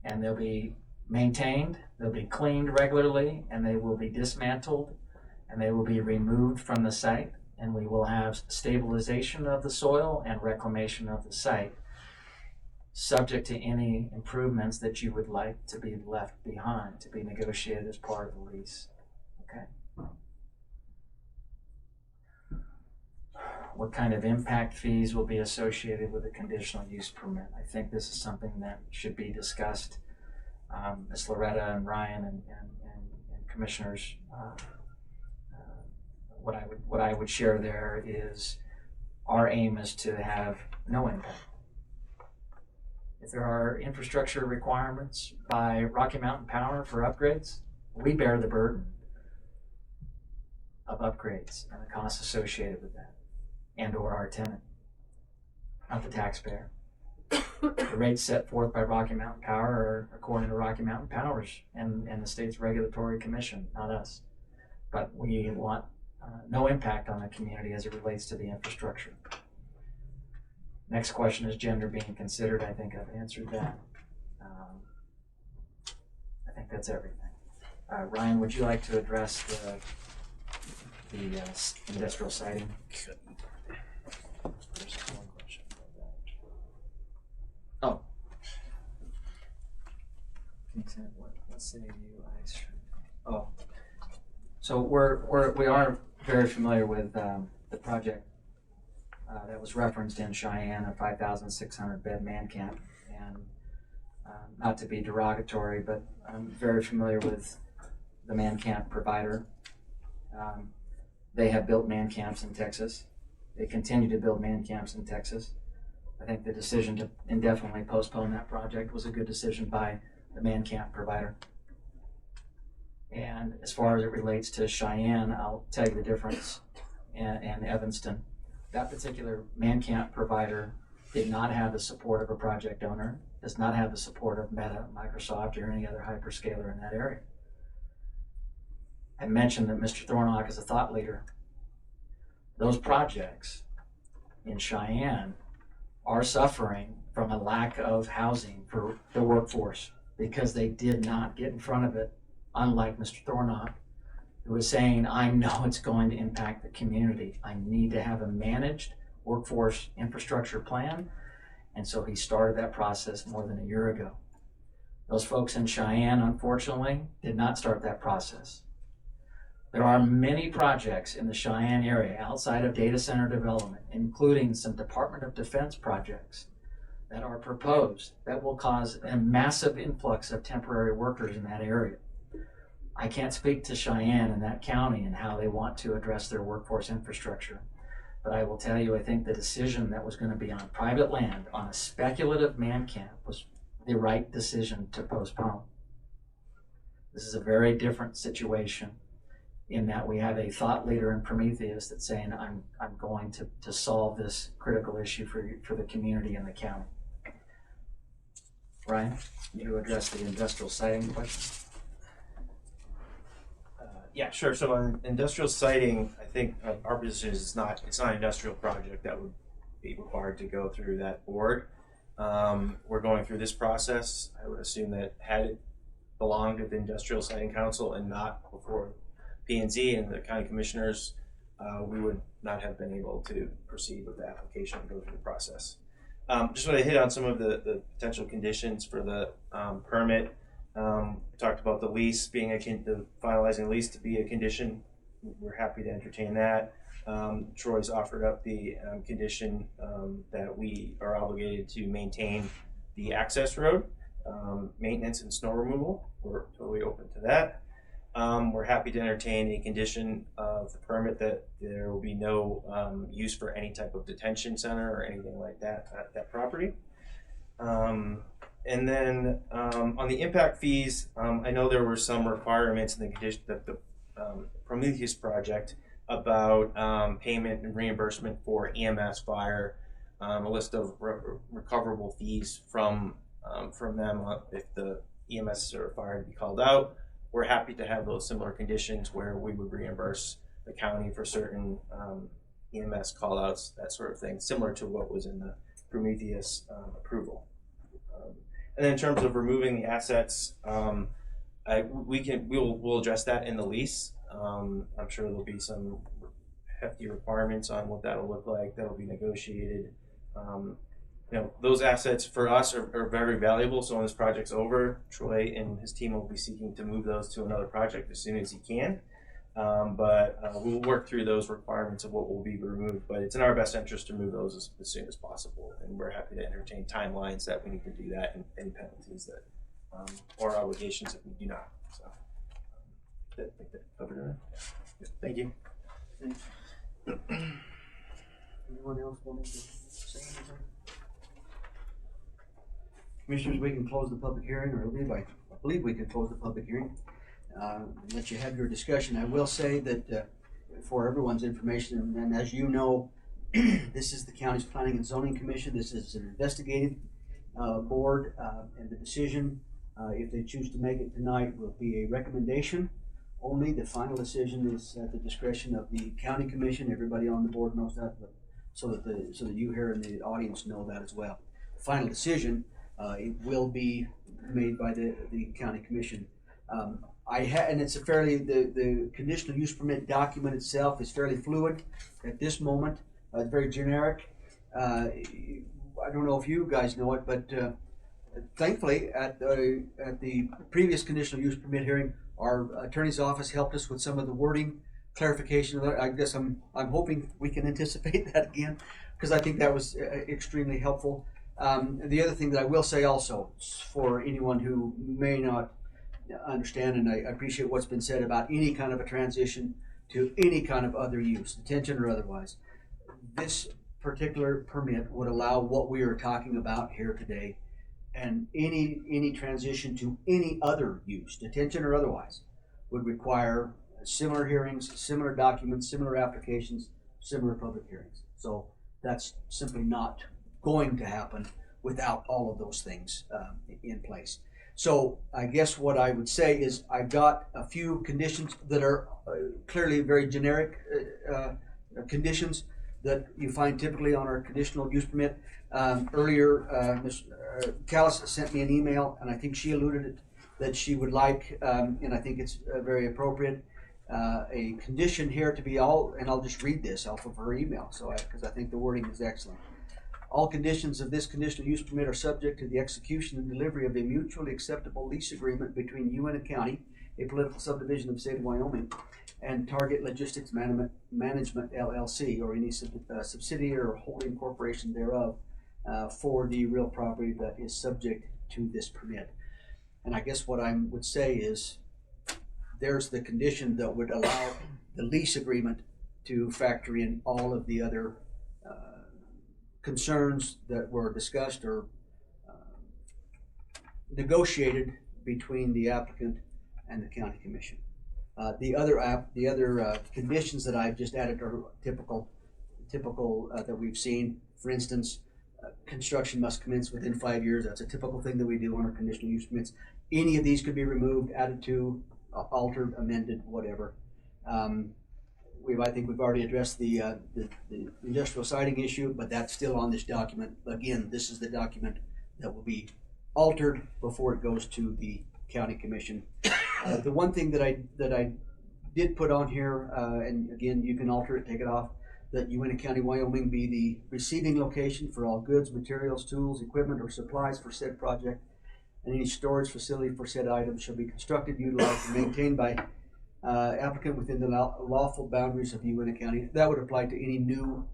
and they'll be maintained, they'll be cleaned regularly, and they will be dismantled, and they will be removed from the site and we will have stabilization of the soil and reclamation of the site, subject to any improvements that you would like to be left behind, to be negotiated as part of the lease. Okay. What kind of impact fees will be associated with a conditional use permit? I think this is something that should be discussed. Ms. Loretta and Ryan and commissioners, what I would share there is our aim is to have no impact. If there are infrastructure requirements by Rocky Mountain Power for upgrades, we bear the burden of upgrades and the costs associated with that, and or our tenant, not the taxpayer. The rates set forth by Rocky Mountain Power are according to Rocky Mountain Powers and the state's regulatory commission, not us. But we want no impact on the community as it relates to the infrastructure. Next question is gender being considered. I think I've answered that. I think that's everything. Ryan, would you like to address the industrial siting? Oh. What city do you guys? Oh. So we are very familiar with the project that was referenced in Cheyenne, a 5,600 bed man camp, and not to be derogatory, but I'm very familiar with the man camp provider. They have built man camps in Texas. They continue to build man camps in Texas. I think the decision to indefinitely postpone that project was a good decision by the man camp provider. And as far as it relates to Cheyenne, I'll tell you the difference in Evanston. That particular man camp provider did not have the support of a project owner, does not have the support of Meta, Microsoft, or any other hyperscaler in that area. I mentioned that Mr. Thornock is a thought leader. Those projects in Cheyenne are suffering from a lack of housing for the workforce because they did not get in front of it, unlike Mr. Thornock, who was saying, I know it's going to impact the community. I need to have a managed workforce infrastructure plan. And so he started that process more than a year ago. Those folks in Cheyenne, unfortunately, did not start that process. There are many projects in the Cheyenne area outside of data center development, including some Department of Defense projects that are proposed that will cause a massive influx of temporary workers in that area. I can't speak to Cheyenne and that county and how they want to address their workforce infrastructure, but I will tell you, I think the decision that was going to be on private land on a speculative man camp was the right decision to postpone. This is a very different situation in that we have a thought leader in Prometheus that's saying, I'm going to solve this critical issue for the community and the county. Ryan, you address the industrial siting question? Yeah, sure. So on industrial siting, I think our position is it's not an industrial project that would be required to go through that board. We're going through this process. I would assume that had it belonged to the Industrial Siting Council and not before P&Z and the county commissioners, we would not have been able to proceed with the application and go through the process. Just want to hit on some of the potential conditions for the permit. Talked about the lease being the finalizing the lease to be a condition. We're happy to entertain that. Troy's offered up the condition that we are obligated to maintain the access road, maintenance and snow removal. We're totally open to that. We're happy to entertain a condition of the permit that there will be no use for any type of detention center or anything like that at that property. And then on the impact fees, I know there were some requirements in the condition that the Prometheus project about payment and reimbursement for EMS fire, a list of recoverable fees from them if the EMS or fire to be called out. We're happy to have those similar conditions where we would reimburse the county for certain EMS callouts, that sort of thing, similar to what was in the Prometheus approval. And then in terms of removing the assets, we'll address that in the lease. I'm sure there'll be some hefty requirements on what that'll look like. That'll be negotiated. Those assets for us are very valuable. So when this project's over, Troy and his team will be seeking to move those to another project as soon as he can. But we'll work through those requirements of what will be removed. But it's in our best interest to move those as soon as possible. And we're happy to entertain timelines that we need to do that and any penalties that or obligations if we do not. So I think that covered it. Thank you. Anyone else want to say anything? Commissioners, we can close the public hearing, or I believe we can close the public hearing. Let you have your discussion. I will say that for everyone's information, and as you know, this is the county's Planning and Zoning Commission. This is an investigative board, and the decision, if they choose to make it tonight, will be a recommendation. Only the final decision is at the discretion of the county commission. Everybody on the board knows that, but so that you here in the audience know that as well. The final decision it will be made by the county commission. And it's a fairly, the conditional use permit document itself is fairly fluid at this moment. It's very generic. I don't know if you guys know it, but thankfully at the previous conditional use permit hearing, our attorney's office helped us with some of the wording clarification of that. I guess I'm hoping we can anticipate that again, because I think that was extremely helpful. The other thing that I will say also, for anyone who may not understand, and I appreciate what's been said about any kind of a transition to any kind of other use, detention or otherwise, this particular permit would allow what we are talking about here today, and any transition to any other use, detention or otherwise, would require similar hearings, similar documents, similar applications, similar public hearings. So that's simply not going to happen without all of those things in place. So I guess what I would say is I've got a few conditions that are clearly very generic conditions that you find typically on our conditional use permit. Earlier, Ms. Callis sent me an email, and I think she alluded it, that she would like, and I think it's very appropriate, a condition here to be all, and I'll just read this off of her email, because I think the wording is excellent. All conditions of this conditional use permit are subject to the execution and delivery of a mutually acceptable lease agreement between Uinta County, a political subdivision of the state of Wyoming, and Target Logistics Management LLC, or any subsidiary or holding corporation thereof, for the real property that is subject to this permit. And I guess what I would say is there's the condition that would allow the lease agreement to factor in all of the other concerns that were discussed or negotiated between the applicant and the county commission. The other conditions that I've just added are typical that we've seen. For instance, construction must commence within 5 years. That's a typical thing that we do on our conditional use permits. Any of these could be removed, added to, altered, amended, whatever. I think we've already addressed the industrial siding issue, but that's still on this document. Again, this is the document that will be altered before it goes to the county commission. The one thing that I did put on here, and again, you can alter it, take it off, that Uinta County, Wyoming be the receiving location for all goods, materials, tools, equipment, or supplies for said project, and any storage facility for said items shall be constructed, utilized, and maintained by applicant within the lawful boundaries of Uinta County. That would apply to any new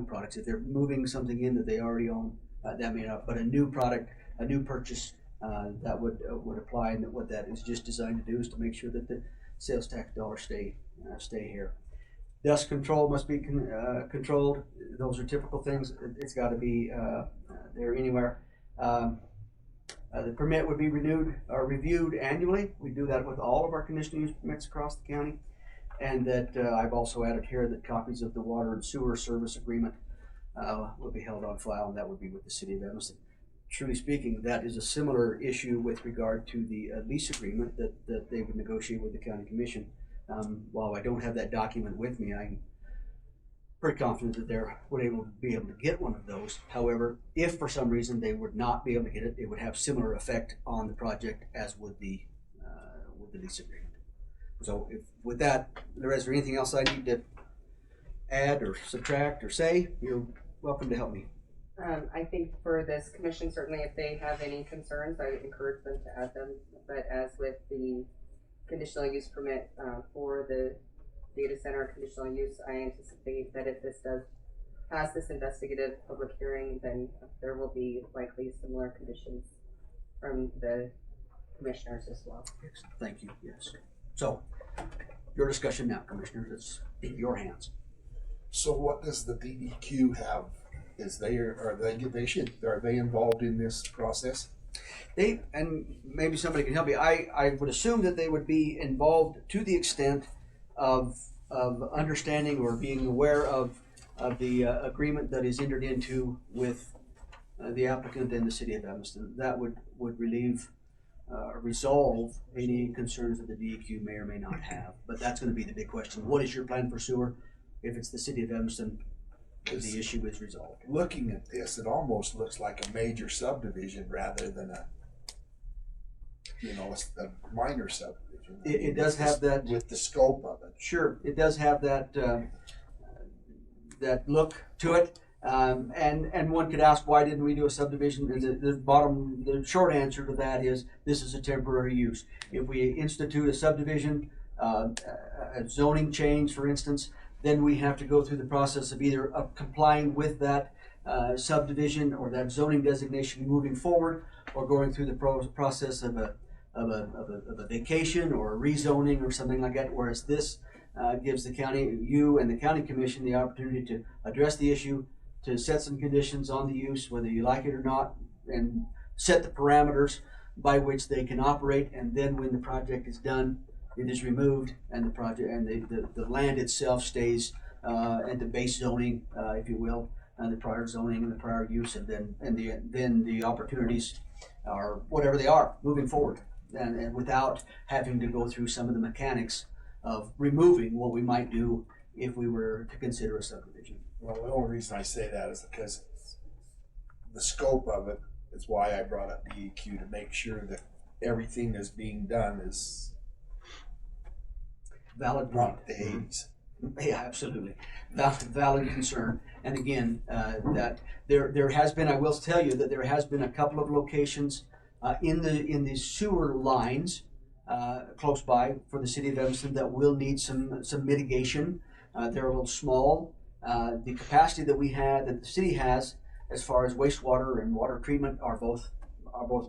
products. If they're moving something in that they already own, that may not. But a new product, a new purchase, that would apply. And what that is just designed to do is to make sure that the sales tax dollars stay here. Dust control must be controlled. Those are typical things. It's got to be there anywhere. The permit would be renewed or reviewed annually. We do that with all of our conditional use permits across the county. And that I've also added here that copies of the water and sewer service agreement will be held on file, and that would be with the city of Evanston. Truly speaking, that is a similar issue with regard to the lease agreement that they would negotiate with the county commission. While I don't have that document with me, I'm pretty confident that they would be able to get one of those. However, if for some reason they would not be able to get it, it would have similar effect on the project as would the lease agreement. So with that, is there anything else I need to add or subtract or say, you're welcome to help me. I think for this commission, certainly if they have any concerns, I would encourage them to add them. But as with the conditional use permit for the data center conditional use, I anticipate that if this does pass this investigative public hearing, then there will be likely similar conditions from the commissioners as well. Thank you, yes. So, your discussion now, Commissioners, it's in your hands. So what does the DEQ have? Are they involved in this process? They, and maybe somebody can help me, I would assume that they would be involved to the extent of understanding or being aware of the agreement that is entered into with the applicant and the city of Evanston. That would resolve any concerns that the DEQ may or may not have. But that's going to be the big question. What is your plan for sewer? If it's the city of Evanston, the issue is resolved. Looking at this, it almost looks like a major subdivision rather than a minor subdivision. It does have that with the scope of it. Sure, it does have that that look to it. And one could ask, why didn't we do a subdivision? And the short answer to that is this is a temporary use. If we institute a subdivision, a zoning change, for instance, then we have to go through the process of either complying with that subdivision or that zoning designation moving forward, or going through the process of a vacation or a rezoning or something like that. Whereas this gives the county, you and the county commission, the opportunity to address the issue, to set some conditions on the use, whether you like it or not, and set the parameters by which they can operate. And then when the project is done, it is removed, and the project and the land itself stays at the base zoning, if you will, and the prior zoning and the prior use, and then the opportunities are whatever they are moving forward, and without having to go through some of the mechanics of removing what we might do if we were to consider a subdivision. Well, the only reason I say that is because the scope of it is why I brought up DEQ, to make sure that everything that's being done is valid. Not the Hades. Yeah, absolutely. Valid concern. And again, that there has been, I will tell you that there has been a couple of locations in the sewer lines close by for the city of Evanston that will need some mitigation. They're a little small. The capacity that the city has as far as wastewater and water treatment are both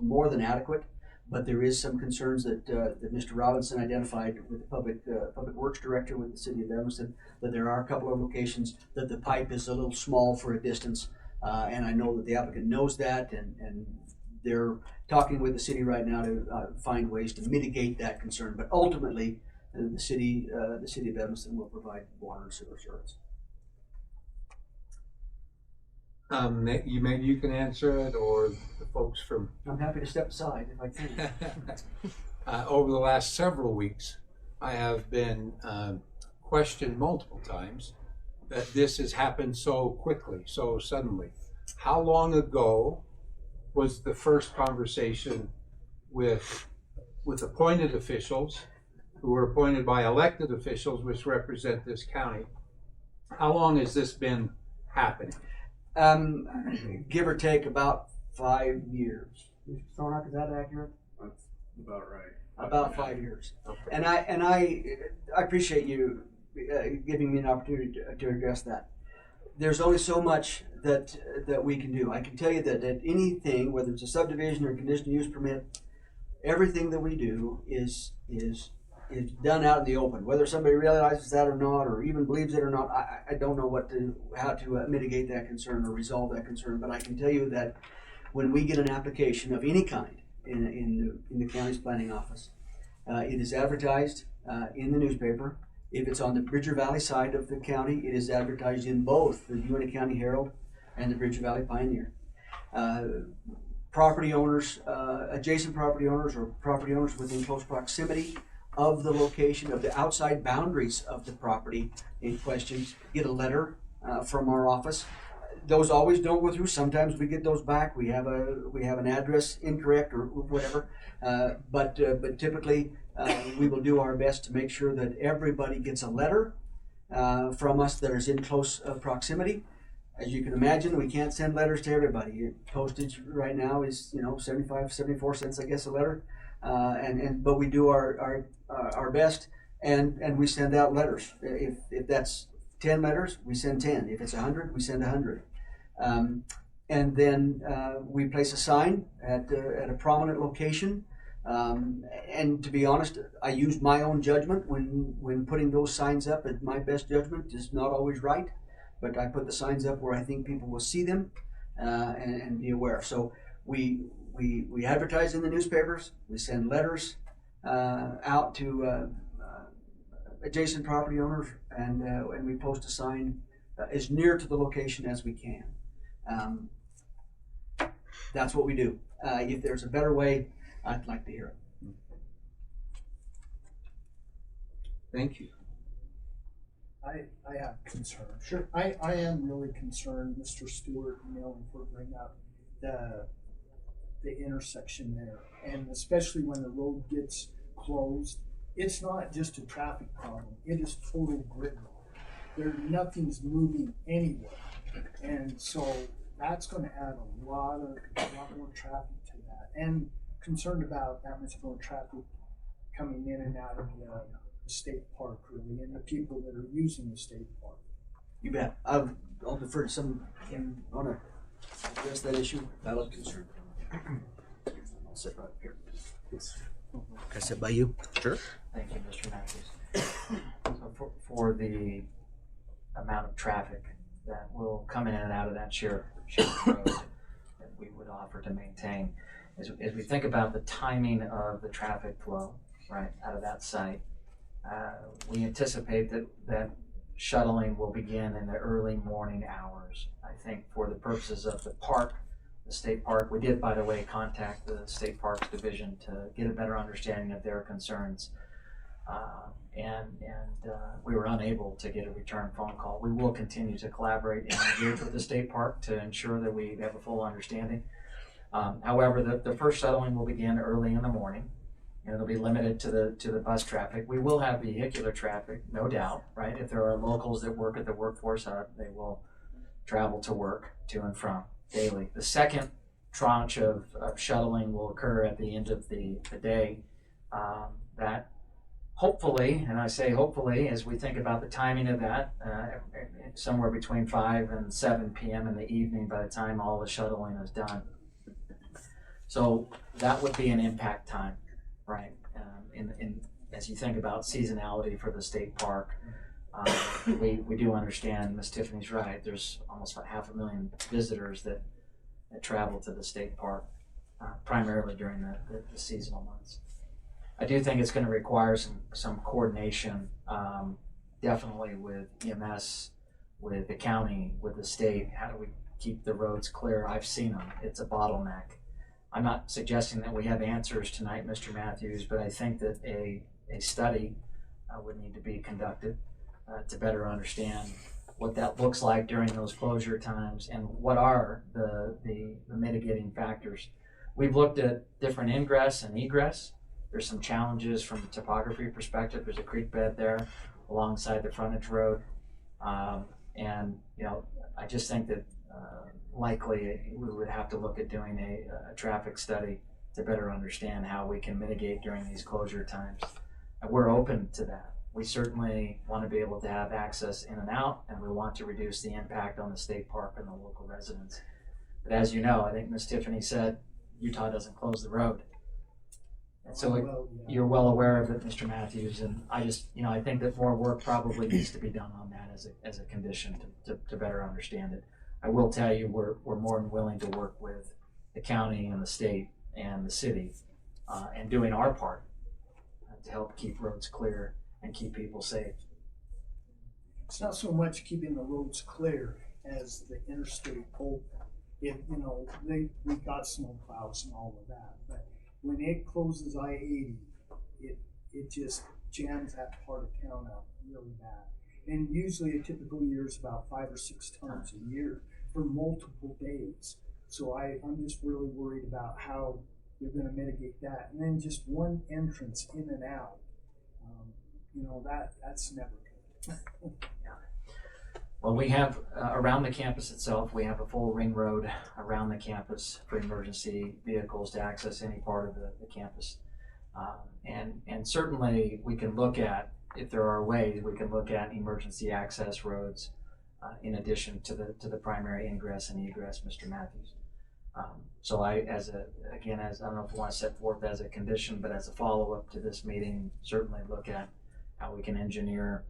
more than adequate. But there is some concerns that Mr. Robinson identified with the public works director with the city of Evanston, that there are a couple of locations that the pipe is a little small for a distance, and I know that the applicant knows that, and they're talking with the city right now to find ways to mitigate that concern. But ultimately, the city of Evanston will provide water and sewer service. Maybe you can answer it, or the folks from. I'm happy to step aside if I can. Over the last several weeks, I have been questioned multiple times that this has happened so quickly, so suddenly. How long ago was the first conversation with appointed officials who were appointed by elected officials which represent this county? How long has this been happening? Give or take about 5 years. Mr. Thornock, is that accurate? That's about right. About 5 years. Okay. And I appreciate you giving me an opportunity to address that. There's only so much that we can do. I can tell you that anything, whether it's a subdivision or conditional use permit, everything that we do is done out in the open. Whether somebody realizes that or not, or even believes it or not, I don't know how to mitigate that concern or resolve that concern. But I can tell you that when we get an application of any kind in the county's planning office, it is advertised in the newspaper. If it's on the Bridger Valley side of the county, it is advertised in both the Uinta County Herald and the Bridger Valley Pioneer. Property owners, adjacent property owners, or property owners within close proximity of the location of the outside boundaries of the property in question get a letter from our office. Those always don't go through. Sometimes we get those back. We have an address incorrect or whatever. But typically we will do our best to make sure that everybody gets a letter from us that is in close proximity. As you can imagine, we can't send letters to everybody. Postage right now is 75, 74 cents, I guess, a letter, but we do our best, and we send out letters. If that's 10 letters, we send 10. If it's 100, we send 100. And then we place a sign at a prominent location. And to be honest, I use my own judgment when putting those signs up. And my best judgment is not always right, but I put the signs up where I think people will see them and be aware. So we advertise in the newspapers. We send letters out to adjacent property owners, and we post a sign as near to the location as we can. That's what we do. If there's a better way, I'd like to hear it. Thank you. I have concern. Sure. I am really concerned, Mr. Stewart, for bringing up the intersection there, and especially when the road gets closed. It's not just a traffic problem; it is total grid. Nothing's moving anywhere, and so that's going to add a lot more traffic to that, and concerned about that much more traffic coming in and out of the state park, really, and the people that are using the state park. You bet. I'll defer to some want to address that issue. Valid concern. I'll sit right here. Can I sit by you? Sure. Thank you, Mr. Matthews. So for the amount of traffic that will come in and out of that shared road that we would offer to maintain, as we think about the timing of the traffic flow, right, out of that site, we anticipate that shuttling will begin in the early morning hours. I think for the purposes of the park, the state park, we did, by the way, contact the state parks division to get a better understanding of their concerns. And we were unable to get a return phone call. We will continue to collaborate and engage with the state park to ensure that we have a full understanding. However, the first shuttling will begin early in the morning, and it'll be limited to the bus traffic. We will have vehicular traffic, no doubt, right? If there are locals that work at the workforce hub, they will travel to work, to and from, daily. The second tranche of shuttling will occur at the end of the day. That hopefully, and I say hopefully, as we think about the timing of that, somewhere between 5 and 7 p.m. in the evening by the time all the shuttling is done. So that would be an impact time, right? As you think about seasonality for the state park, we do understand, Ms. Tiffany's right, there's almost 500,000 visitors that travel to the state park, primarily during the seasonal months. I do think it's going to require some coordination, definitely with EMS, with the county, with the state. How do we keep the roads clear? I've seen them. It's a bottleneck. I'm not suggesting that we have answers tonight, Mr. Matthews, but I think that a study would need to be conducted to better understand what that looks like during those closure times and what are the mitigating factors. We've looked at different ingress and egress. There's some challenges from a topography perspective. There's a creek bed there alongside the frontage road. And I just think that likely we would have to look at doing a traffic study to better understand how we can mitigate during these closure times. And we're open to that. We certainly want to be able to have access in and out, and we want to reduce the impact on the state park and the local residents. But as you know, I think Ms. Tiffany said, Utah doesn't close the road. And so you're well aware of it, Mr. Matthews, and I just, I think that more work probably needs to be done on that as a condition to better understand it. I will tell you, we're more than willing to work with the county and the state and the city and doing our part to help keep roads clear and keep people safe. It's not so much keeping the roads clear as the interstate open. We got snow plows and all of that, but when it closes I-80, it just jams that part of town up really bad. And usually a typical year is about 5 or 6 tons a year for multiple days. So I'm just really worried about how you're going to mitigate that. And then just one entrance in and out, that's never good. Well, we have around the campus itself, we have a full ring road around the campus for emergency vehicles to access any part of the campus. And certainly we can look at, if there are ways, we can look at emergency access roads in addition to the primary ingress and egress, Mr. Matthews. So I don't know if I want to set forth as a condition, but as a follow-up to this meeting, certainly look at how we can engineer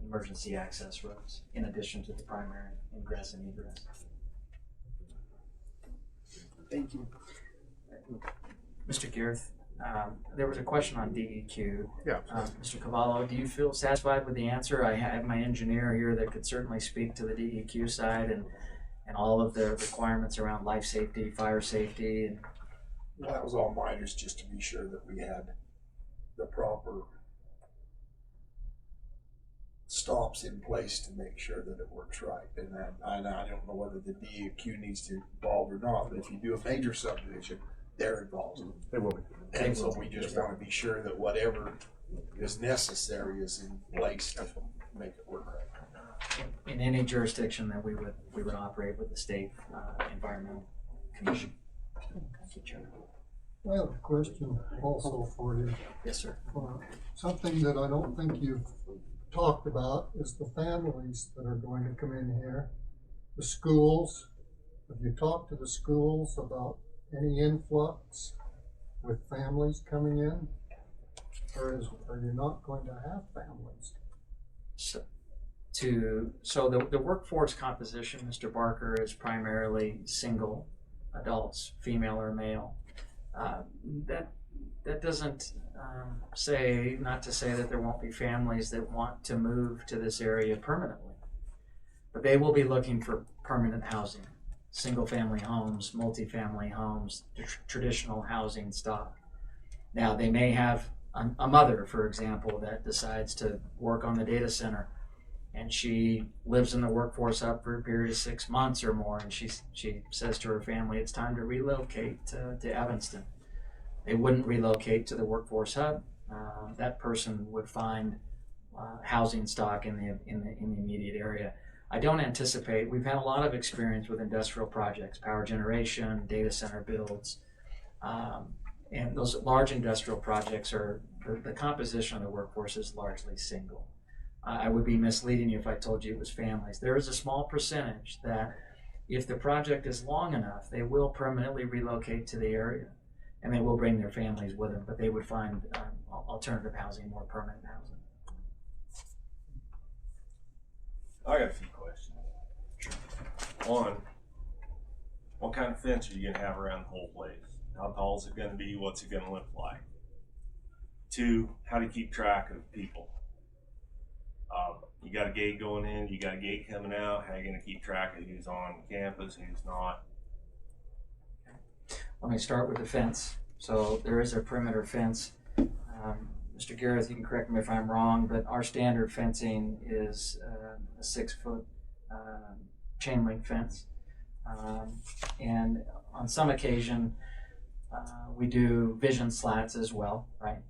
emergency access roads in addition to the primary ingress and egress. Thank you. Mr. Gareth, there was a question on DEQ. Yeah. Mr. Cavallo, do you feel satisfied with the answer? I have my engineer here that could certainly speak to the DEQ side and all of the requirements around life safety, fire safety. And well, that was all mine, is just to be sure that we had the proper stops in place to make sure that it works right. And I don't know whether the DEQ needs to involve or not, but if you do a major subdivision, they're involved. They will be. And so we just want to be sure that whatever is necessary is in place to make it work right. In any jurisdiction that we would operate with the state environmental commission. Thank you, Chairman. I have a question also for you. Yes, sir. Something that I don't think you've talked about is the families that are going to come in here. The schools. Have you talked to the schools about any influx with families coming in? Or are you not going to have families? So the workforce composition, Mr. Barker, is primarily single adults, female or male. That doesn't not to say that there won't be families that want to move to this area permanently, but they will be looking for permanent housing, single family homes, multifamily homes, traditional housing stock. Now they may have a mother, for example, that decides to work on the data center, and she lives in the workforce hub for a period of 6 months or more, and she says to her family, it's time to relocate to Evanston. They wouldn't relocate to the workforce hub. That person would find housing stock in the immediate area. I don't anticipate, we've had a lot of experience with industrial projects, power generation, data center builds, and those large industrial projects are, the composition of the workforce is largely single. I would be misleading you if I told you it was families. There is a small percentage that if the project is long enough, they will permanently relocate to the area and they will bring their families with them, but they would find alternative housing, more permanent housing. I got a few questions. One, what kind of fence are you gonna have around the whole place? How tall is it gonna be? What's it gonna look like? Two, how do you keep track of people? You got a gate going in, you got a gate coming out. How are you gonna keep track of who's on campus, who's not? Let me start with the fence. So there is a perimeter fence. Mr. Gareth, you can correct me if I'm wrong, but our standard fencing is a 6-foot chain link fence. And on some occasion, we do vision slats as well, right?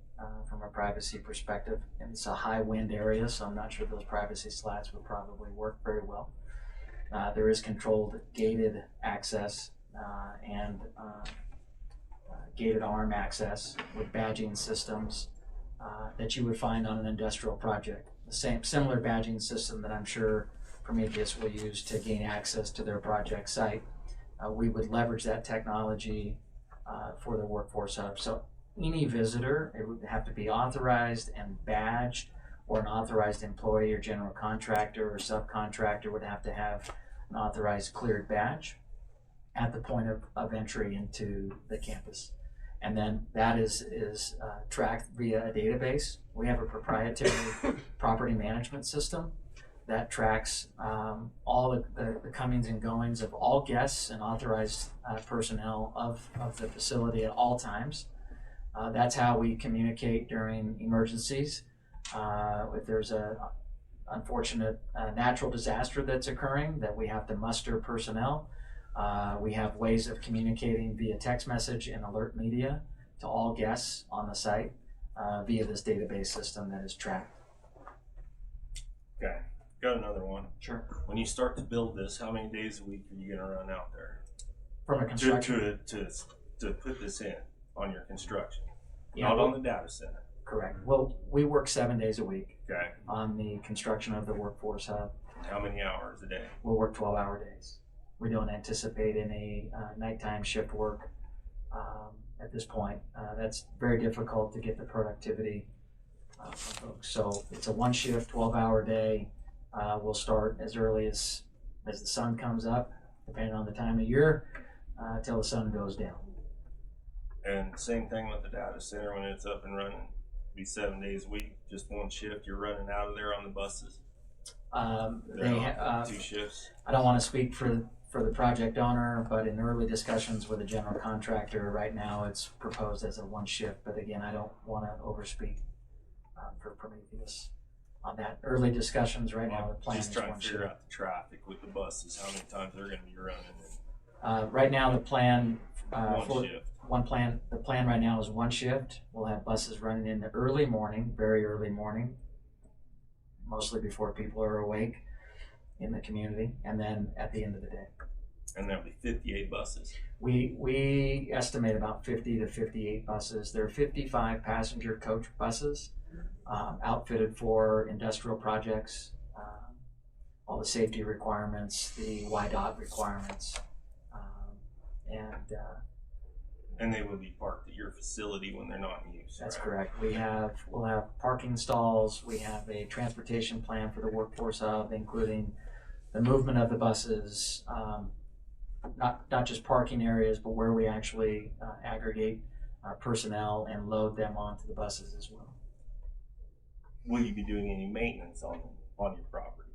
From a privacy perspective. And it's a high wind area, so I'm not sure those privacy slats would probably work very well. There is controlled gated access and gated arm access with badging systems that you would find on an industrial project. The similar badging system that I'm sure Prometheus will use to gain access to their project site. We would leverage that technology for the workforce hub. So any visitor, it would have to be authorized and badged, or an authorized employee or general contractor or subcontractor would have to have an authorized cleared badge at the point of entry into the campus. And then that is tracked via a database. We have a proprietary property management system that tracks all the comings and goings of all guests and authorized personnel of the facility at all times. That's how we communicate during emergencies. If there's a unfortunate natural disaster that's occurring that we have to muster personnel, we have ways of communicating via text message and alert media to all guests on the site via this database system that is tracked. got another one. Sure. When you start to build this, how many days a week are you going to run out there? From a construction. To put this in on your construction, Yeah, not on the data center. Correct. Well, we work 7 days a week Okay. on the construction of the workforce hub. How many hours a day? We'll work 12-hour days. We don't anticipate any nighttime shift work at this point. That's very difficult to get the productivity from folks. So it's a one shift, 12-hour day. We'll start as early as the sun comes up, depending on the time of year, till the sun goes down. And same thing with the data center when it's up and running. Be 7 days a week, just one shift. You're running out of there on the buses. Two shifts. I don't want to speak for the project owner, but in early discussions with the general contractor, right now it's proposed as a one shift. But again, I don't want to overspeak for Prometheus on that. Early discussions right now, the plan Just is trying one to figure shift. out the traffic with the buses, how many times they're going to be running. Right now, the plan One shift. the plan right now is one shift. We'll have buses running in the early morning, very early morning, mostly before people are awake in the community, and then at the end of the day. And there'll be 58 buses. We estimate about 50 to 58 buses. There are 55 passenger coach buses outfitted for industrial projects, all the safety requirements, the YDOT requirements, And they will be parked at your facility when they're not in use. That's right? correct. We'll have parking stalls. We have a transportation plan for the workforce hub, including the movement of the buses, not just parking areas, but where we actually aggregate personnel and load them onto the buses as well. Will you be doing any maintenance on your property?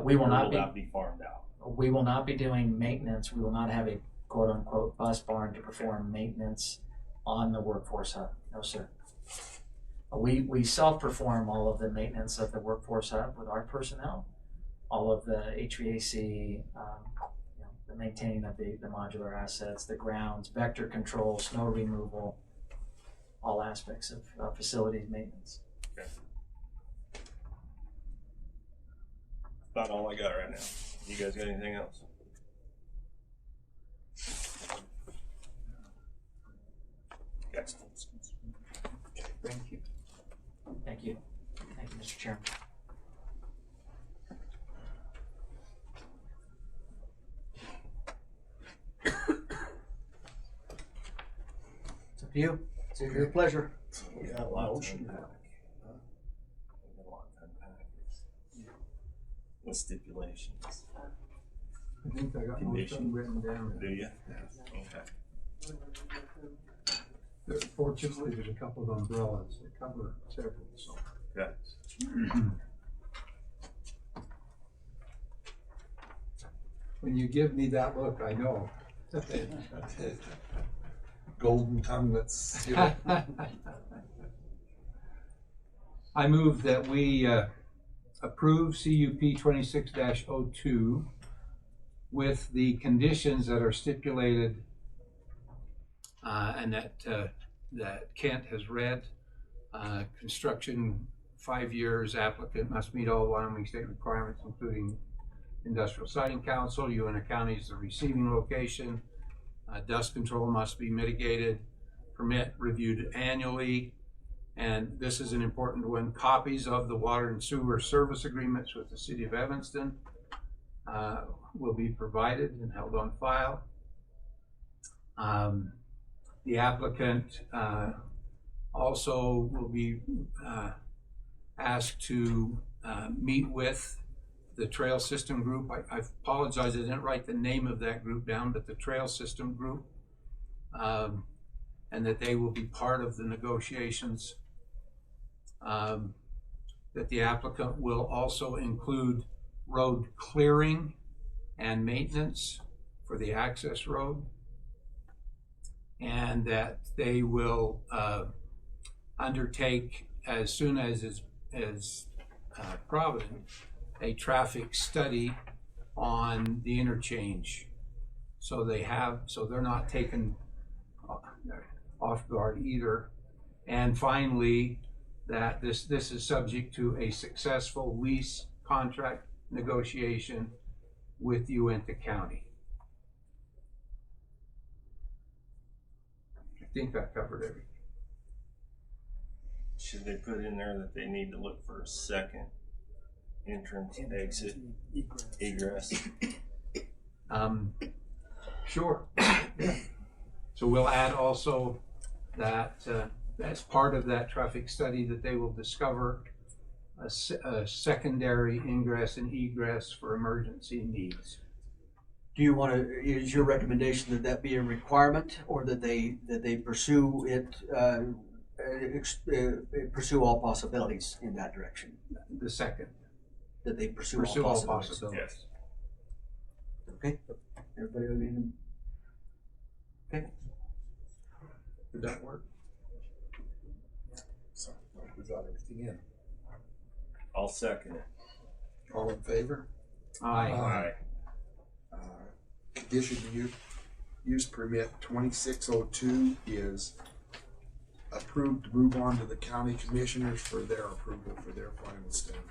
We will Or not will be. that be farmed out? We will not be doing maintenance. We will not have a quote unquote bus barn to perform maintenance on the workforce hub. No, sir. We self-perform all of the maintenance of the workforce hub with our personnel, all of the HVAC, the maintaining of the modular assets, the grounds, vector control, snow removal, all aspects of facilities maintenance. Okay. About all I got right now. You guys got anything else? Yes. Thank you. Thank you. Thank you, Mr. Chairman. It's up to you. It's your pleasure. We got a lot to unpack. We got a lot to unpack. With stipulations. I think I got most of them written down. Do you? Okay. Fortunately, there's a couple of umbrellas that cover several, so. Yeah. When you give me that look, I know. Golden tonguelets. I move that we approve CUP 26-02 with the conditions that are stipulated and that Kent has read. Construction 5 years, applicant must meet all Wyoming state requirements, including Industrial Siting Council. Uinta County is the receiving location. Dust control must be mitigated. Permit reviewed annually. And this is an important one. Copies of the water and sewer service agreements with the city of Evanston will be provided and held on file. The applicant also will be asked to meet with the Trail System Group. I apologize, I didn't write the name of that group down, but the Trail System Group, and that they will be part of the negotiations. That the applicant will also include road clearing and maintenance for the access road, and that they will undertake, as soon as is provident, a traffic study on the interchange, so they're not taken off guard either. And finally, that this is subject to a successful lease contract negotiation with Uinta County. I think I covered everything. Should they put in there that they need to look for a second entrance, exit, egress? Sure. So we'll add also that as part of that traffic study that they will discover a secondary ingress and egress for emergency needs. Do you want to, is your recommendation that that be a requirement, or that they pursue it, pursue all possibilities in that direction? The second. That they pursue all all possibilities. Yes. Okay, everybody in? Okay. Did that work? So we got everything in. I'll second it. All in favor? Aye. Conditional use permit 2602 is approved to move on to the county commissioners for their approval for their final stamp.